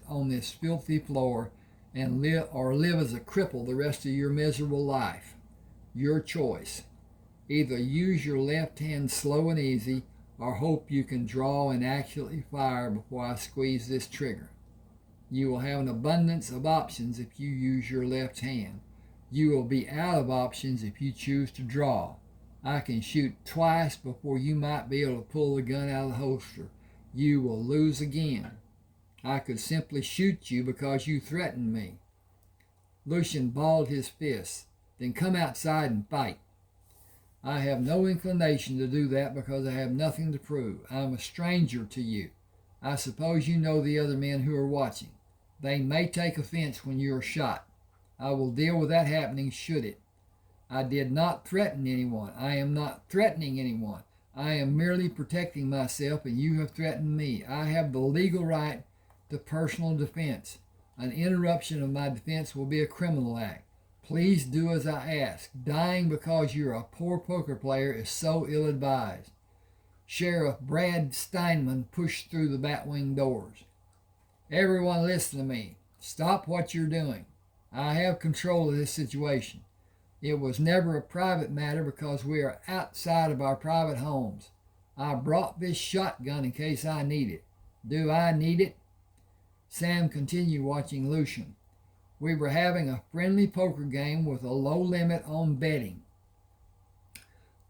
on this filthy floor and live as a cripple the rest of your miserable life. Your choice. Either use your left hand slow and easy, or hope you can draw and actually fire before I squeeze this trigger. You will have an abundance of options if you use your left hand. You will be out of options if you choose to draw. I can shoot twice before you might be able to pull the gun out of the holster. You will lose again. I could simply shoot you because you threatened me. Lucian balled his fists. Then come outside and fight. I have no inclination to do that because I have nothing to prove. I am a stranger to you. I suppose you know the other men who are watching. They may take offense when you are shot. I will deal with that happening should it. I did not threaten anyone. I am not threatening anyone. I am merely protecting myself, and you have threatened me. I have the legal right to personal defense. An interruption of my defense will be a criminal act. Please do as I ask. Dying because you're a poor poker player is so ill-advised. Sheriff Brad Steinman pushed through the batwing doors. Everyone listen to me. Stop what you're doing. I have control of this situation. It was never a private matter because we are outside of our private homes. I brought this shotgun in case I need it. Do I need it? Sam continued watching Lucian. We were having a friendly poker game with a low limit on betting.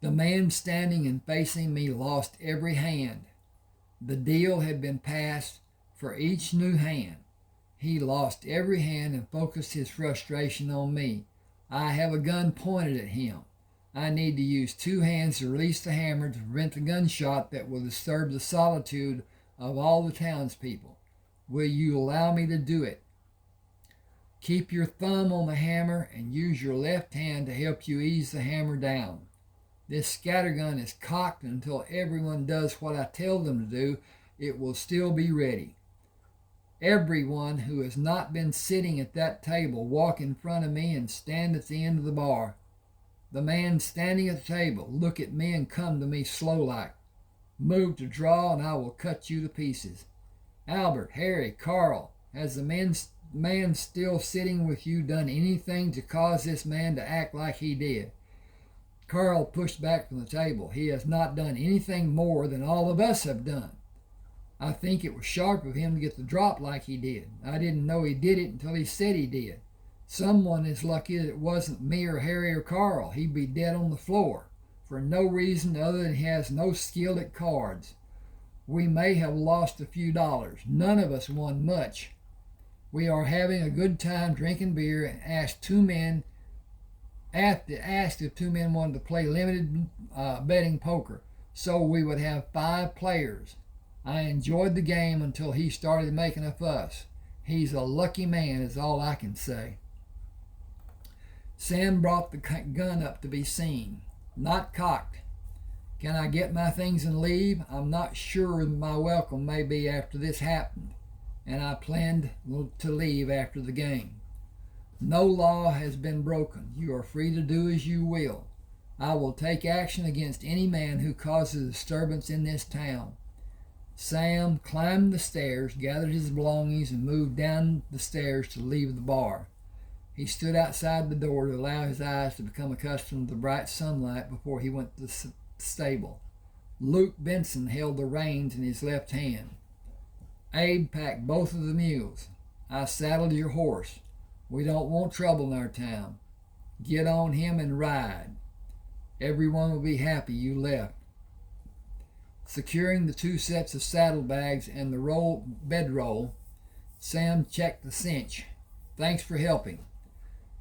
The man standing and facing me lost every hand. The deal had been passed for each new hand. He lost every hand and focused his frustration on me. I have a gun pointed at him. I need to use two hands to release the hammer to prevent the gunshot that will disturb the solitude of all the townspeople. Will you allow me to do it? Keep your thumb on the hammer and use your left hand to help you ease the hammer down. This scattergun is cocked until everyone does what I tell them to do. It will still be ready. Everyone who has not been sitting at that table, walk in front of me and stand at the end of the bar. The man standing at the table, look at me and come to me slow-like. Move to draw and I will cut you to pieces. Albert, Harry, Carl, has the man still sitting with you done anything to cause this man to act like he did? Carl pushed back from the table. He has not done anything more than all of us have done. I think it was sharp of him to get the drop like he did. I didn't know he did it until he said he did. Someone is lucky that it wasn't me or Harry or Carl. He'd be dead on the floor for no reason other than he has no skill at cards. We may have lost a few dollars. None of us won much. We are having a good time drinking beer and asked if two men wanted to play limited betting poker, so we would have 5 players. I enjoyed the game until he started making a fuss. He's a lucky man is all I can say. Sam brought the gun up to be seen. Not cocked. Can I get my things and leave? I'm not sure my welcome may be after this happened, and I planned to leave after the game. No law has been broken. You are free to do as you will. I will take action against any man who causes disturbance in this town. Sam climbed the stairs, gathered his belongings, and moved down the stairs to leave the bar. He stood outside the door to allow his eyes to become accustomed to the bright sunlight before he went to the stable. Luke Benson held the reins in his left hand. Abe packed both of the mules. I saddled your horse. We don't want trouble in our town. Get on him and ride. Everyone will be happy you left. Securing the 2 sets of saddlebags and the bedroll, Sam checked the cinch. Thanks for helping.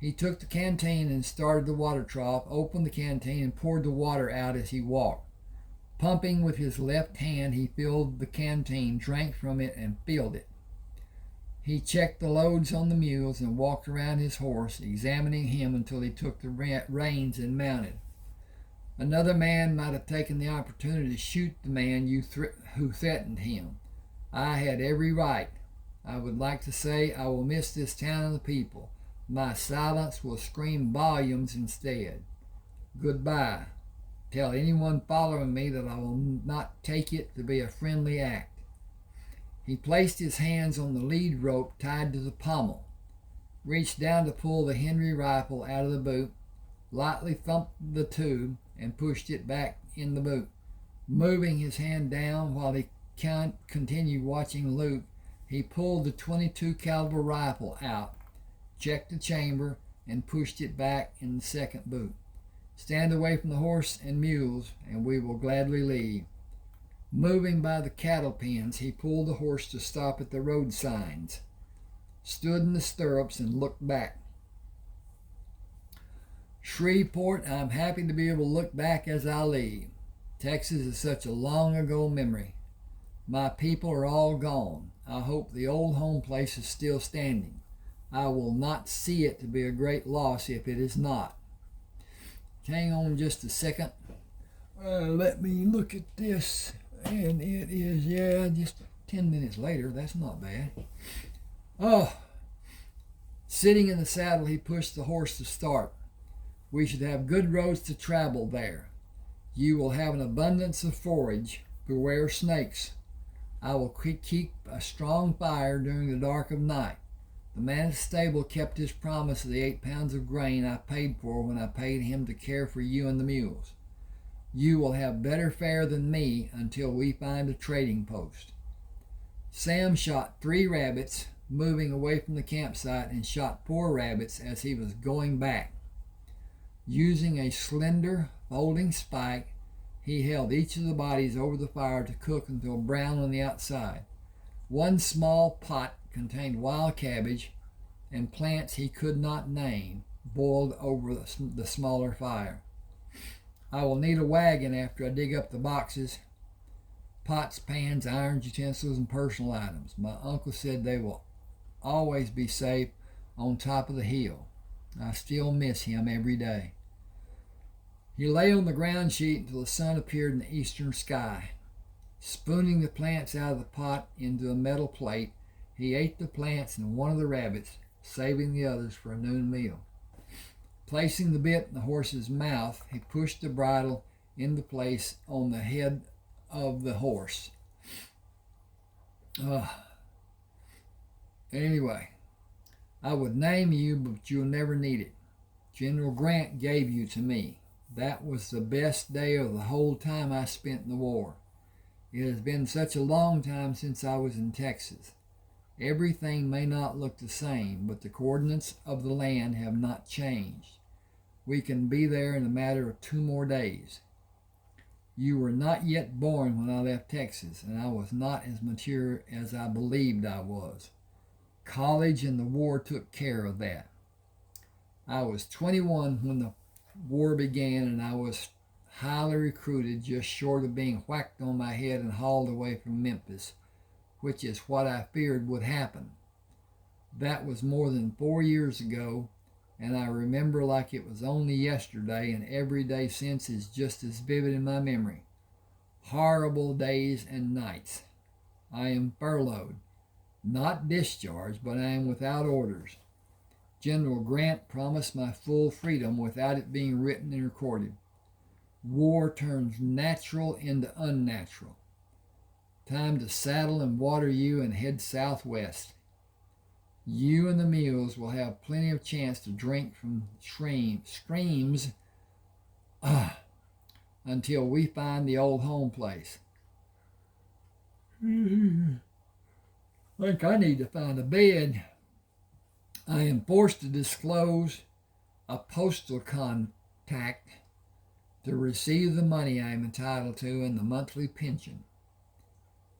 He took the canteen and started the water trough, opened the canteen, and poured the water out as he walked. Pumping with his left hand, he filled the canteen, drank from it, and filled it. He checked the loads on the mules and walked around his horse, examining him until he took the reins and mounted. Another man might have taken the opportunity to shoot the man who threatened him. I had every right. I would like to say I will miss this town and the people. My silence will scream volumes instead. Goodbye. Tell anyone following me that I will not take it to be a friendly act. He placed his hands on the lead rope tied to the pommel, reached down to pull the Henry rifle out of the boot, lightly thumped the tube, and pushed it back in the boot. Moving his hand down while he continued watching Luke, he pulled the .22 caliber rifle out, checked the chamber, and pushed it back in the second boot. Stand away from the horse and mules, and we will gladly leave. Moving by the cattle pens, he pulled the horse to stop at the road signs, stood in the stirrups, and looked back. Shreveport, I'm happy to be able to look back as I leave. Texas is such a long ago memory. My people are all gone. I hope the old home place is still standing. I will not see it to be a great loss if it is not. Hang on just a second. Let me look at this. And it is, just 10 minutes later. That's not bad. Oh, sitting in the saddle, he pushed the horse to start. We should have good roads to travel there. You will have an abundance of forage. Beware snakes. I will keep a strong fire during the dark of night. The man at the stable kept his promise of the 8 pounds of grain I paid for when I paid him to care for you and the mules. You will have better fare than me until we find a trading post. Sam shot 3 rabbits, moving away from the campsite, and shot 4 rabbits as he was going back. Using a slender, folding spike, he held each of the bodies over the fire to cook until brown on the outside. One small pot contained wild cabbage and plants he could not name, boiled over the smaller fire. I will need a wagon after I dig up the boxes, pots, pans, irons, utensils, and personal items. My uncle said they will always be safe on top of the hill. I still miss him every day. He lay on the ground sheet until the sun appeared in the eastern sky. Spooning the plants out of the pot into a metal plate, he ate the plants and one of the rabbits, saving the others for a noon meal. Placing the bit in the horse's mouth, he pushed the bridle into place on the head of the horse. Anyway, I would name you, but you'll never need it. General Grant gave you to me. That was the best day of the whole time I spent in the war. It has been such a long time since I was in Texas. Everything may not look the same, but the coordinates of the land have not changed. We can be there in a matter of 2 more days. You were not yet born when I left Texas, and I was not as mature as I believed I was. College and the war took care of that. I was 21 when the war began, and I was highly recruited, just short of being whacked on my head and hauled away from Memphis, which is what I feared would happen. That was more than 4 years ago, and I remember like it was only yesterday, and every day since is just as vivid in my memory. Horrible days and nights. I am furloughed, not discharged, but I am without orders. General Grant promised my full freedom without it being written and recorded. War turns natural into unnatural. Time to saddle and water you and head southwest. You and the mules will have plenty of chance to drink from streams until we find the old home place. I think I need to find a bed. I am forced to disclose a postal contact to receive the money I am entitled to and the monthly pension.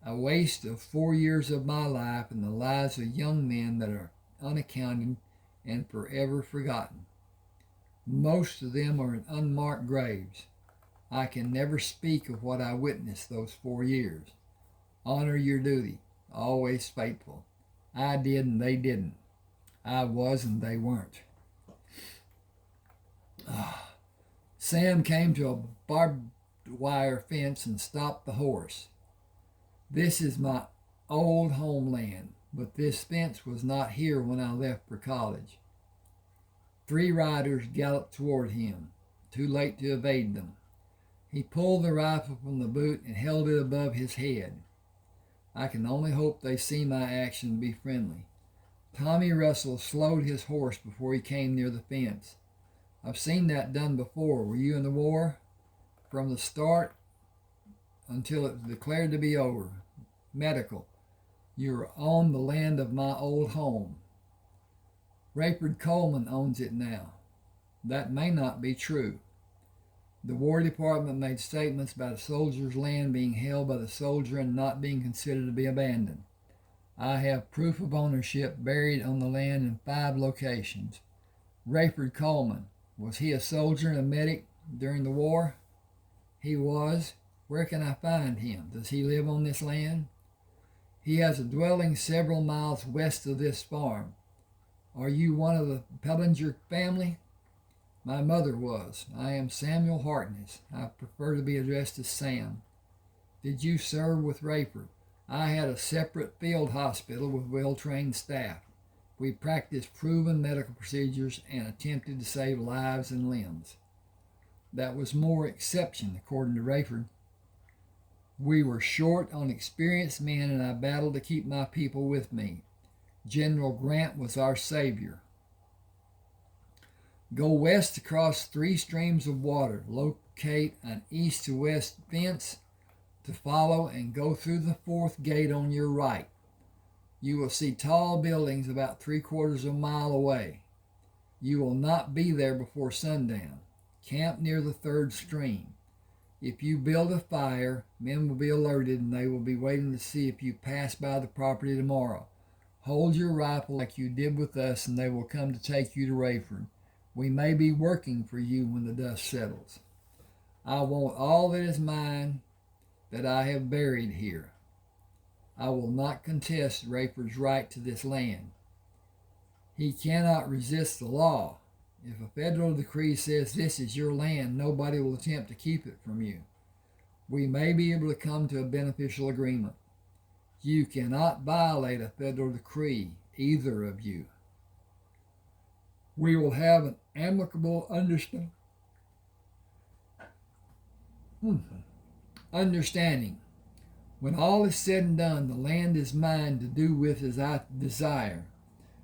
A waste of 4 years of my life and the lives of young men that are unaccounted and forever forgotten. Most of them are in unmarked graves. I can never speak of what I witnessed those 4 years. Honor your duty, always faithful. I did and they didn't. I was and they weren't. Sam came to a barbed wire fence and stopped the horse. This is my old homeland, but this fence was not here when I left for college. 3 riders galloped toward him, too late to evade them. He pulled the rifle from the boot and held it above his head. I can only hope they see my action and be friendly. Tommy Russell slowed his horse before he came near the fence. I've seen that done before. Were you in the war? From the start until it was declared to be over. Medical. You are on the land of my old home. Rayford Coleman owns it now. That may not be true. The War Department made statements about a soldier's land being held by the soldier and not being considered to be abandoned. I have proof of ownership buried on the land in 5 locations. Rayford Coleman, was he a soldier and a medic during the war? He was. Where can I find him? Does he live on this land? He has a dwelling several miles west of this farm. Are you one of the Pellinger family? My mother was. I am Samuel Harkness. I prefer to be addressed as Sam. Did you serve with Rayford? I had a separate field hospital with well-trained staff. We practiced proven medical procedures and attempted to save lives and limbs. That was more exception, according to Rayford. We were short on experienced men, and I battled to keep my people with me. General Grant was our savior. Go west across 3 streams of water. Locate an east to west fence to follow and go through the 4th gate on your right. You will see tall buildings about 3/4 of a mile away. You will not be there before sundown. Camp near the 3rd stream. If you build a fire, men will be alerted and they will be waiting to see if you pass by the property tomorrow. Hold your rifle like you did with us and they will come to take you to Rayford. We may be working for you when the dust settles. I want all that is mine that I have buried here. I will not contest Rayford's right to this land. He cannot resist the law. If a federal decree says this is your land, nobody will attempt to keep it from you. We may be able to come to a beneficial agreement. You cannot violate a federal decree, either of you. We will have an amicable understanding. When all is said and done, the land is mine to do with as I desire.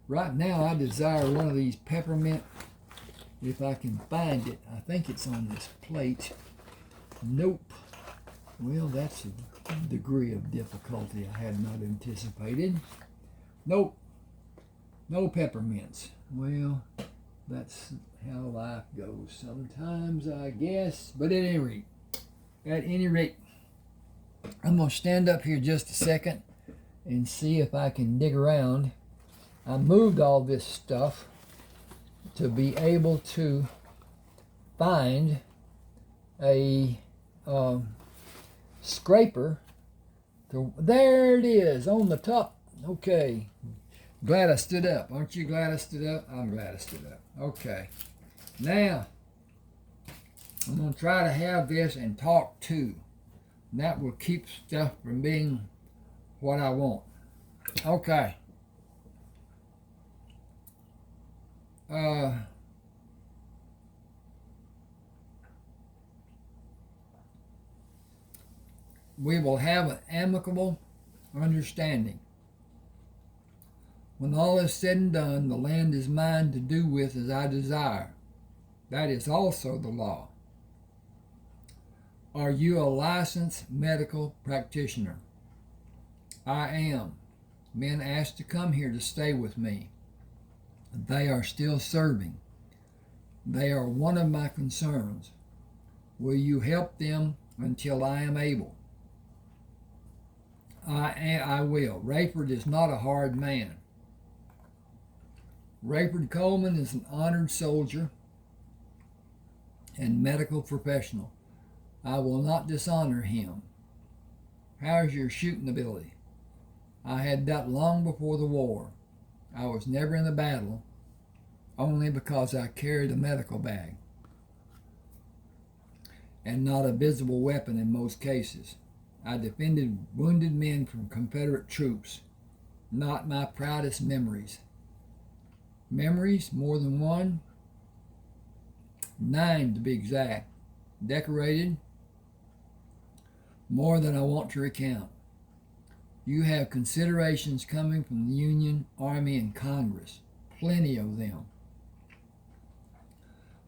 Right now, I desire one of these peppermint, if I can find it. I think it's on this plate. Nope. Well, that's a degree of difficulty I had not anticipated. Nope. No peppermints. Well, that's how life goes sometimes, I guess. But at any rate, I'm going to stand up here just a second and see if I can dig around. I moved all this stuff to be able to find a scraper. There it is on the top. Okay. Glad I stood up. Aren't you glad I stood up? I'm glad I stood up. Okay. Now, I'm going to try to have this and talk too. And that will keep stuff from being what I want. Okay. We will have an amicable understanding. When all is said and done, the land is mine to do with as I desire. That is also the law. Are you a licensed medical practitioner? I am. Men asked to come here to stay with me. They are still serving. They are one of my concerns. Will you help them until I am able? I will. Rayford is not a hard man. Rayford Coleman is an honored soldier and medical professional. I will not dishonor him. How's your shooting ability? I had that long before the war. I was never in a battle, only because I carried a medical bag, and not a visible weapon in most cases. I defended wounded men from Confederate troops, not my proudest memories. Memories, more than one, 9 to be exact, decorated, more than I want to recount. You have considerations coming from the Union, Army, and Congress, plenty of them.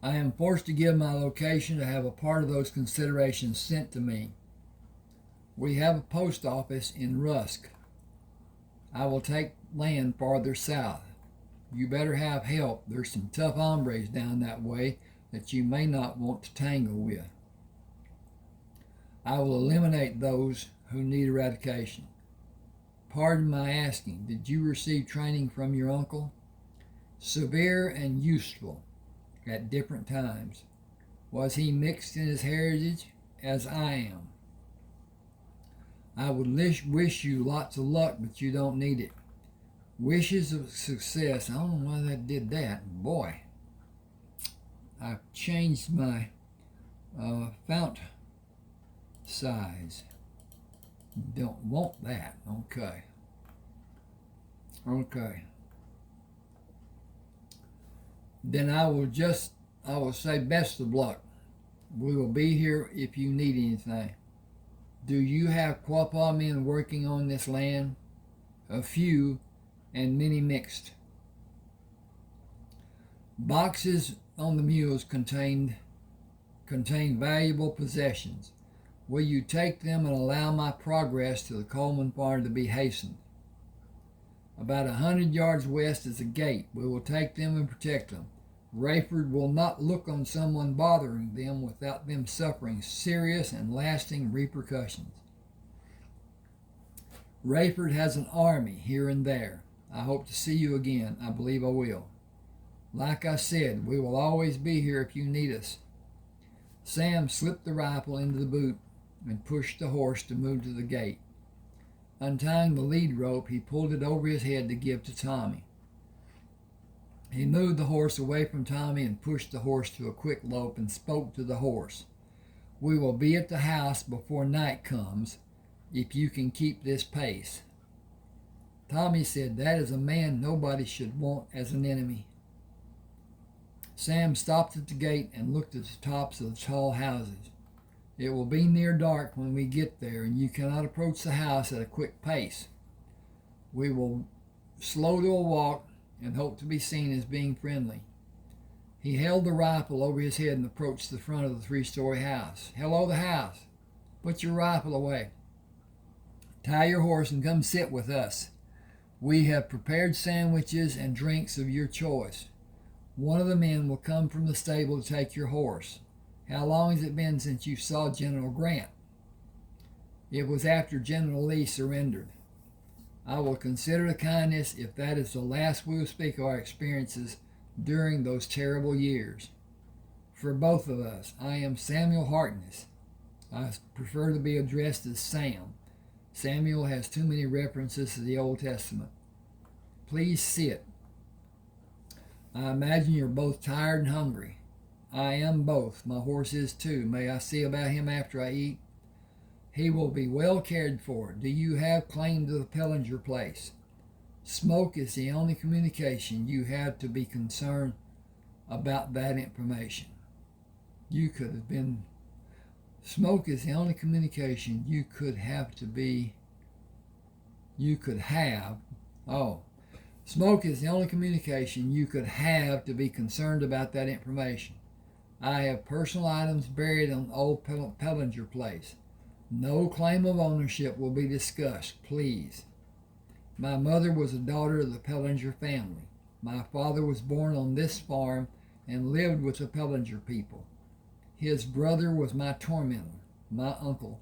I am forced to give my location to have a part of those considerations sent to me. We have a post office in Rusk. I will take land farther south. You better have help. There's some tough hombres down that way that you may not want to tangle with. I will eliminate those who need eradication. Pardon my asking, did you receive training from your uncle? Severe and useful at different times. Was he mixed in his heritage as I am? I would wish you lots of luck, but you don't need it. Wishes of success. I don't know why that did that. Boy, I've changed my font size. Don't want that. Okay. Then I will say best of luck. We will be here if you need anything. Do you have Quapaw men working on this land? A few, and many mixed. Boxes on the mules contain valuable possessions. Will you take them and allow my progress to the Coleman farm to be hastened? About 100 yards west is a gate. We will take them and protect them. Rayford will not look on someone bothering them without them suffering serious and lasting repercussions. Rayford has an army here and there. I hope to see you again. I believe I will. Like I said, we will always be here if you need us. Sam slipped the rifle into the boot and pushed the horse to move to the gate. Untying the lead rope, he pulled it over his head to give to Tommy. He moved the horse away from Tommy and pushed the horse to a quick lope and spoke to the horse. We will be at the house before night comes if you can keep this pace. Tommy said, that is a man nobody should want as an enemy. Sam stopped at the gate and looked at the tops of the tall houses. It will be near dark when we get there, and you cannot approach the house at a quick pace. We will slow to a walk and hope to be seen as being friendly. He held the rifle over his head and approached the front of the 3-story house. Hello, the house. Put your rifle away. Tie your horse and come sit with us. We have prepared sandwiches and drinks of your choice. One of the men will come from the stable to take your horse. How long has it been since you saw General Grant? It was after General Lee surrendered. I will consider a kindness if that is the last we will speak of our experiences during those terrible years. For both of us, I am Samuel Harkness. I prefer to be addressed as Sam. Samuel has too many references to the Old Testament. Please sit. I imagine you're both tired and hungry. I am both. My horse is too. May I see about him after I eat? He will be well cared for. Do you have claim to the Pellinger place? Smoke is the only communication you have to be concerned about that information. Smoke is the only communication you could have. Smoke is the only communication you could have to be concerned about that information. I have personal items buried on old Pellinger place. No claim of ownership will be discussed, please. My mother was a daughter of the Pellinger family. My father was born on this farm and lived with the Pellinger people. His brother was my tormentor, my uncle.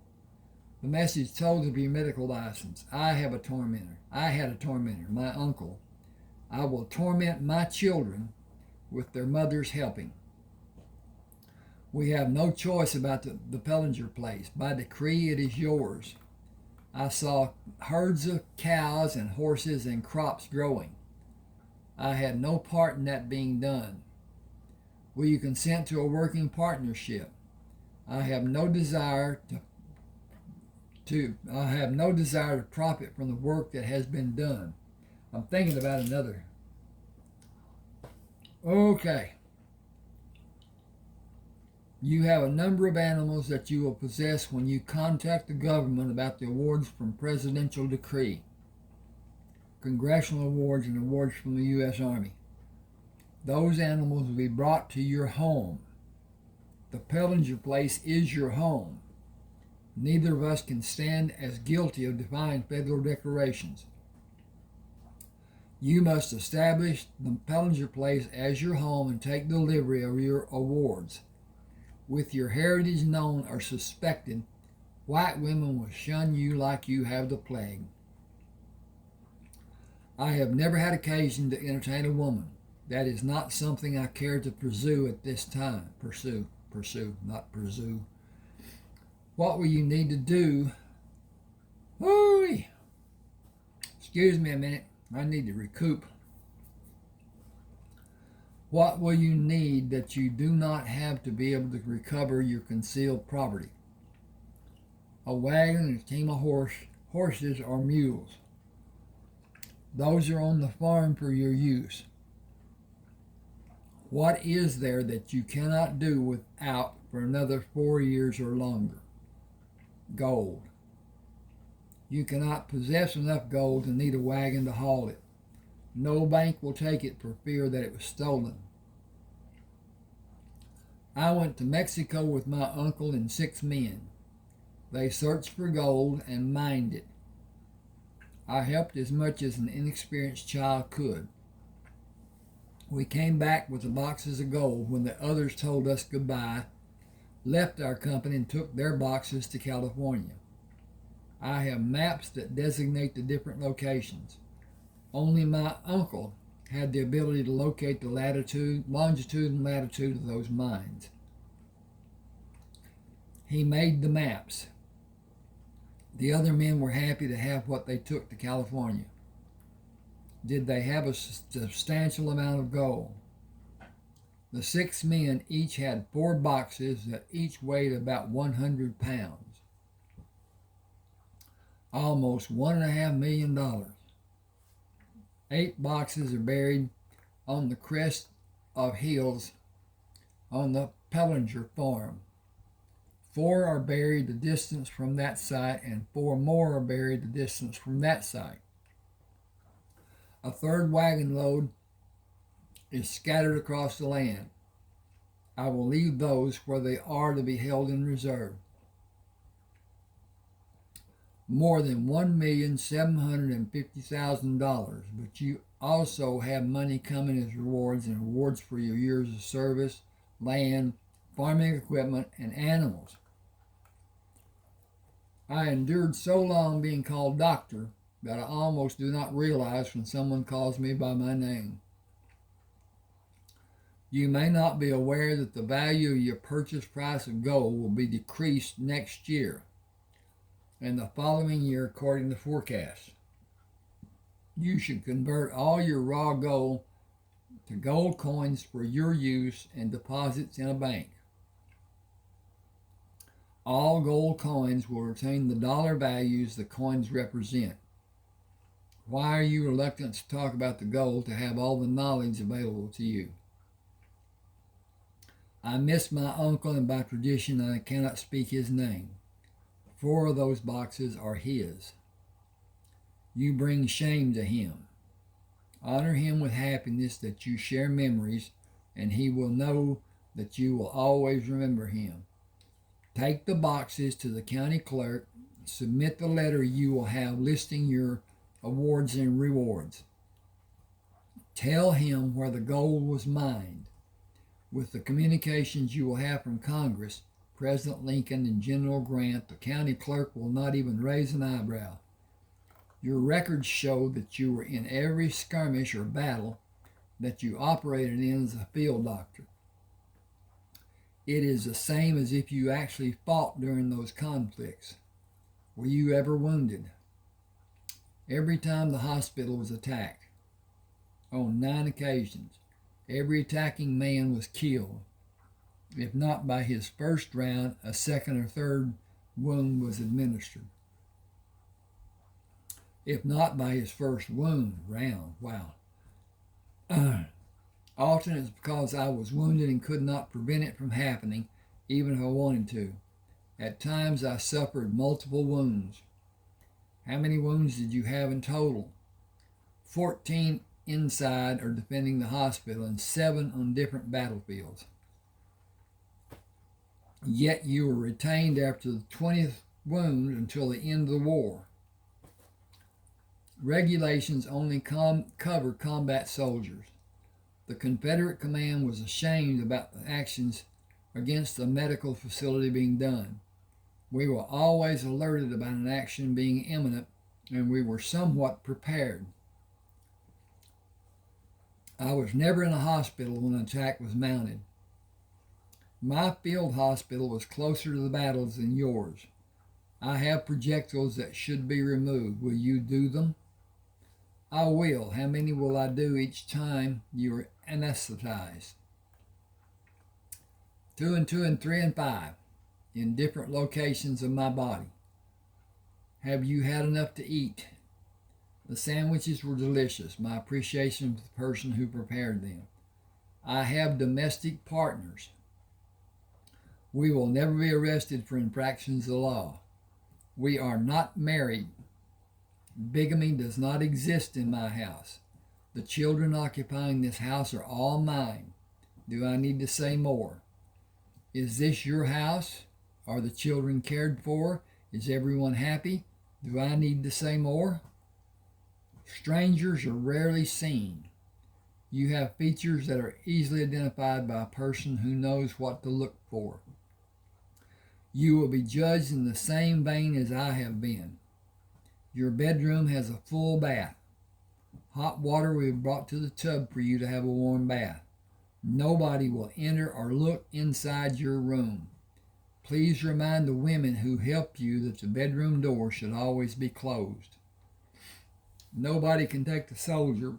The message told of your medical license. I had a tormentor, my uncle. I will torment my children with their mothers helping. We have no choice about the Pellinger place. By decree, it is yours. I saw herds of cows and horses and crops growing. I had no part in that being done. Will you consent to a working partnership? I have no desire to profit from the work that has been done. I'm thinking about another. Okay. You have a number of animals that you will possess when you contact the government about the awards from presidential decree, congressional awards, and awards from the U.S. Army. Those animals will be brought to your home. The Pellinger place is your home. Neither of us can stand as guilty of defying federal declarations. You must establish the Pellinger place as your home and take delivery of your awards. With your heritage known or suspected, white women will shun you like you have the plague. I have never had occasion to entertain a woman. That is not something I care to pursue at this time. Pursue, not pursue. What will you need to do? Whoo! Excuse me a minute. I need to recoup. What will you need that you do not have to be able to recover your concealed property? A wagon and a team of horses or mules. Those are on the farm for your use. What is there that you cannot do without for another 4 years or longer? Gold. You cannot possess enough gold to need a wagon to haul it. No bank will take it for fear that it was stolen. I went to Mexico with my uncle and 6 men. They searched for gold and mined it. I helped as much as an inexperienced child could. We came back with the boxes of gold when the others told us goodbye, left our company, and took their boxes to California. I have maps that designate the different locations. Only my uncle had the ability to locate the longitude and latitude of those mines. He made the maps. The other men were happy to have what they took to California. Did they have a substantial amount of gold? The 6 men each had 4 boxes that each weighed about 100 pounds. Almost $1.5 million. 8 boxes are buried on the crest of hills on the Pellinger farm. 4 are buried the distance from that site, and 4 more are buried the distance from that site. A 3rd wagon load is scattered across the land. I will leave those where they are to be held in reserve. More than $1,750,000, but you also have money coming as rewards and rewards for your years of service, land, farming equipment, and animals. I endured so long being called doctor that I almost do not realize when someone calls me by my name. You may not be aware that the value of your purchase price of gold will be decreased next year and the following year according to forecasts. You should convert all your raw gold to gold coins for your use and deposits in a bank. All gold coins will retain the dollar values the coins represent. Why are you reluctant to talk about the gold to have all the knowledge available to you? I miss my uncle, and by tradition I cannot speak his name. 4 of those boxes are his. You bring shame to him. Honor him with happiness that you share memories, and he will know that you will always remember him. Take the boxes to the county clerk, submit the letter you will have listing your awards and rewards. Tell him where the gold was mined. With the communications you will have from Congress, President Lincoln, and General Grant, the county clerk will not even raise an eyebrow. Your records show that you were in every skirmish or battle that you operated in as a field doctor. It is the same as if you actually fought during those conflicts. Were you ever wounded? Every time the hospital was attacked, on 9 occasions, every attacking man was killed. If not by his first round, a second or third wound was administered. If not by his first round, wow. Often it's because I was wounded and could not prevent it from happening, even if I wanted to. At times I suffered multiple wounds. How many wounds did you have in total? 14 inside or defending the hospital and 7 on different battlefields. Yet you were retained after the 20th wound until the end of the war. Regulations only cover combat soldiers. The Confederate command was ashamed about the actions against the medical facility being done. We were always alerted about an action being imminent, and we were somewhat prepared. I was never in a hospital when an attack was mounted. My field hospital was closer to the battles than yours. I have projectiles that should be removed. Will you do them? I will. How many will I do each time you are anesthetized? 2 and 2 and 3 and 5 in different locations of my body. Have you had enough to eat? The sandwiches were delicious. My appreciation for the person who prepared them. I have domestic partners. We will never be arrested for infractions of the law. We are not married. Bigamy does not exist in my house. The children occupying this house are all mine. Do I need to say more? Is this your house? Are the children cared for? Is everyone happy? Do I need to say more? Strangers are rarely seen. You have features that are easily identified by a person who knows what to look for. You will be judged in the same vein as I have been. Your bedroom has a full bath. Hot water will be brought to the tub for you to have a warm bath. Nobody will enter or look inside your room. Please remind the women who help you that the bedroom door should always be closed. Nobody can take the soldier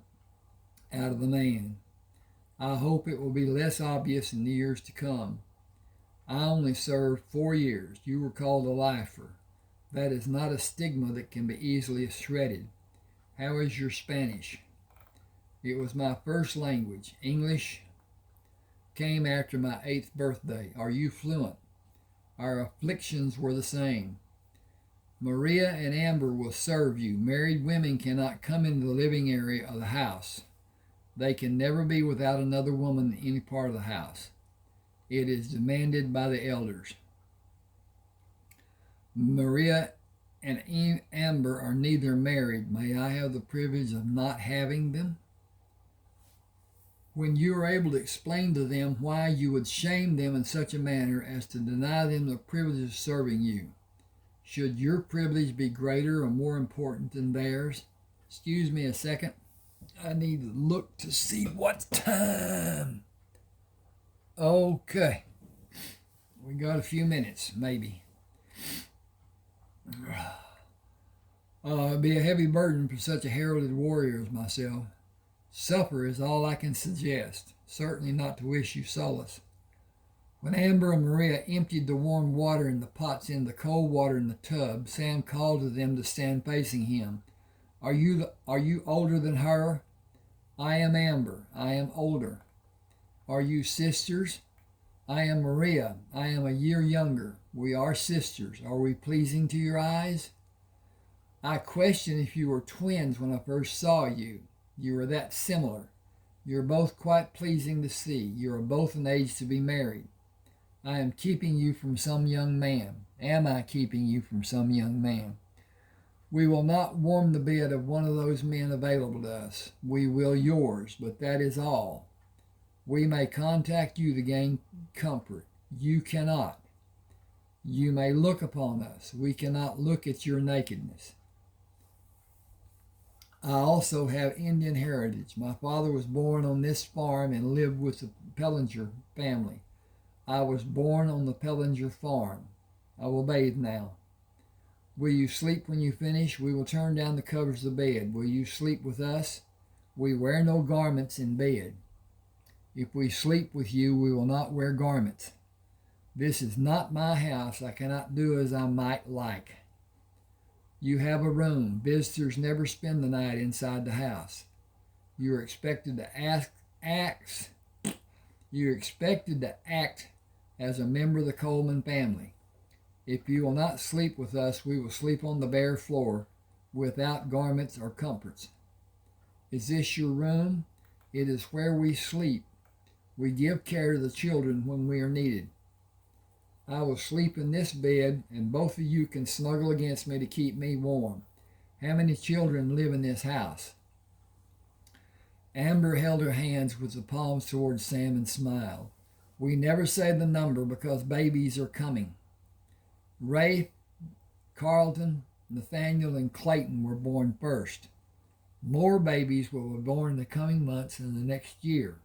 out of the man. I hope it will be less obvious in the years to come. I only served 4 years. You were called a lifer. That is not a stigma that can be easily shredded. How is your Spanish? It was my first language. English came after my 8th birthday. Are you fluent? Our afflictions were the same. Maria and Amber will serve you. Married women cannot come into the living area of the house. They can never be without another woman in any part of the house. It is demanded by the elders. Maria and Amber are neither married. May I have the privilege of not having them? When you are able to explain to them why you would shame them in such a manner as to deny them the privilege of serving you, should your privilege be greater or more important than theirs? Excuse me a second. I need to look to see what time. Okay. We got a few minutes, maybe. It'd be a heavy burden for such a heralded warrior as myself. Supper is all I can suggest, certainly not to wish you solace. When Amber and Maria emptied the warm water in the pots into the cold water in the tub, Sam called to them to stand facing him. Are you older than her? I am Amber. I am older. Are you sisters? I am Maria. I am a year younger. We are sisters. Are we pleasing to your eyes? I questioned if you were twins when I first saw you. You are that similar. You are both quite pleasing to see. You are both an age to be married. I am keeping you from some young man. Am I keeping you from some young man? We will not warm the bed of one of those men available to us. We will yours, but that is all. We may contact you to gain comfort. You cannot. You may look upon us. We cannot look at your nakedness. I also have Indian heritage. My father was born on this farm and lived with the Pellinger family. I was born on the Pellinger farm. I will bathe now. Will you sleep when you finish? We will turn down the covers of the bed. Will you sleep with us? We wear no garments in bed. If we sleep with you, we will not wear garments. This is not my house. I cannot do as I might like. You have a room. Visitors never spend the night inside the house. You are expected to act as a member of the Coleman family. If you will not sleep with us, we will sleep on the bare floor without garments or comforts. Is this your room? It is where we sleep. We give care to the children when we are needed. I will sleep in this bed, and both of you can snuggle against me to keep me warm. How many children live in this house? Amber held her hands with the palms towards Sam and smiled. We never say the number because babies are coming. Ray, Carlton, Nathaniel, and Clayton were born first. More babies will be born in the coming months and the next year.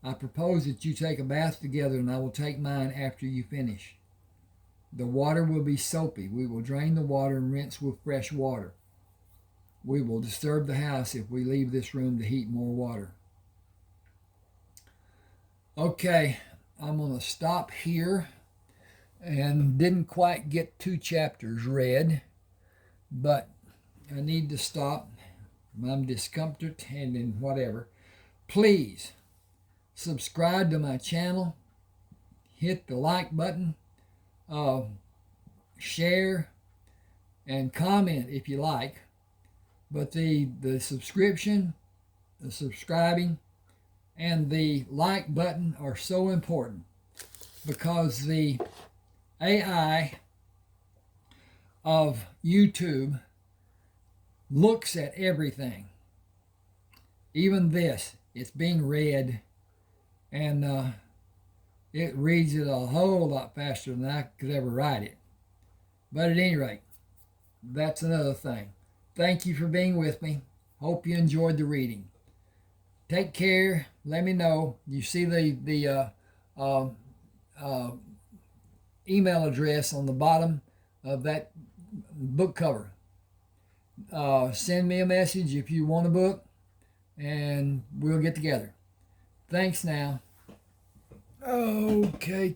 I propose that you take a bath together, and I will take mine after you finish. The water will be soapy. We will drain the water and rinse with fresh water. We will disturb the house if we leave this room to heat more water. Okay, I'm going to stop here, and didn't quite get 2 chapters read, but I need to stop. I'm discomforted and then whatever. Please subscribe to my channel, hit the like button, share, and comment if you like. But the subscription, the subscribing, and the like button are so important because the AI of YouTube looks at everything. Even this, it's being read, and it reads it a whole lot faster than I could ever write it. But at any rate, that's another thing. Thank you for being with me. Hope you enjoyed the reading. Take care. Let me know. You see the email address on the bottom of that book cover. Send me a message if you want a book, and we'll get together. Thanks now. Okay.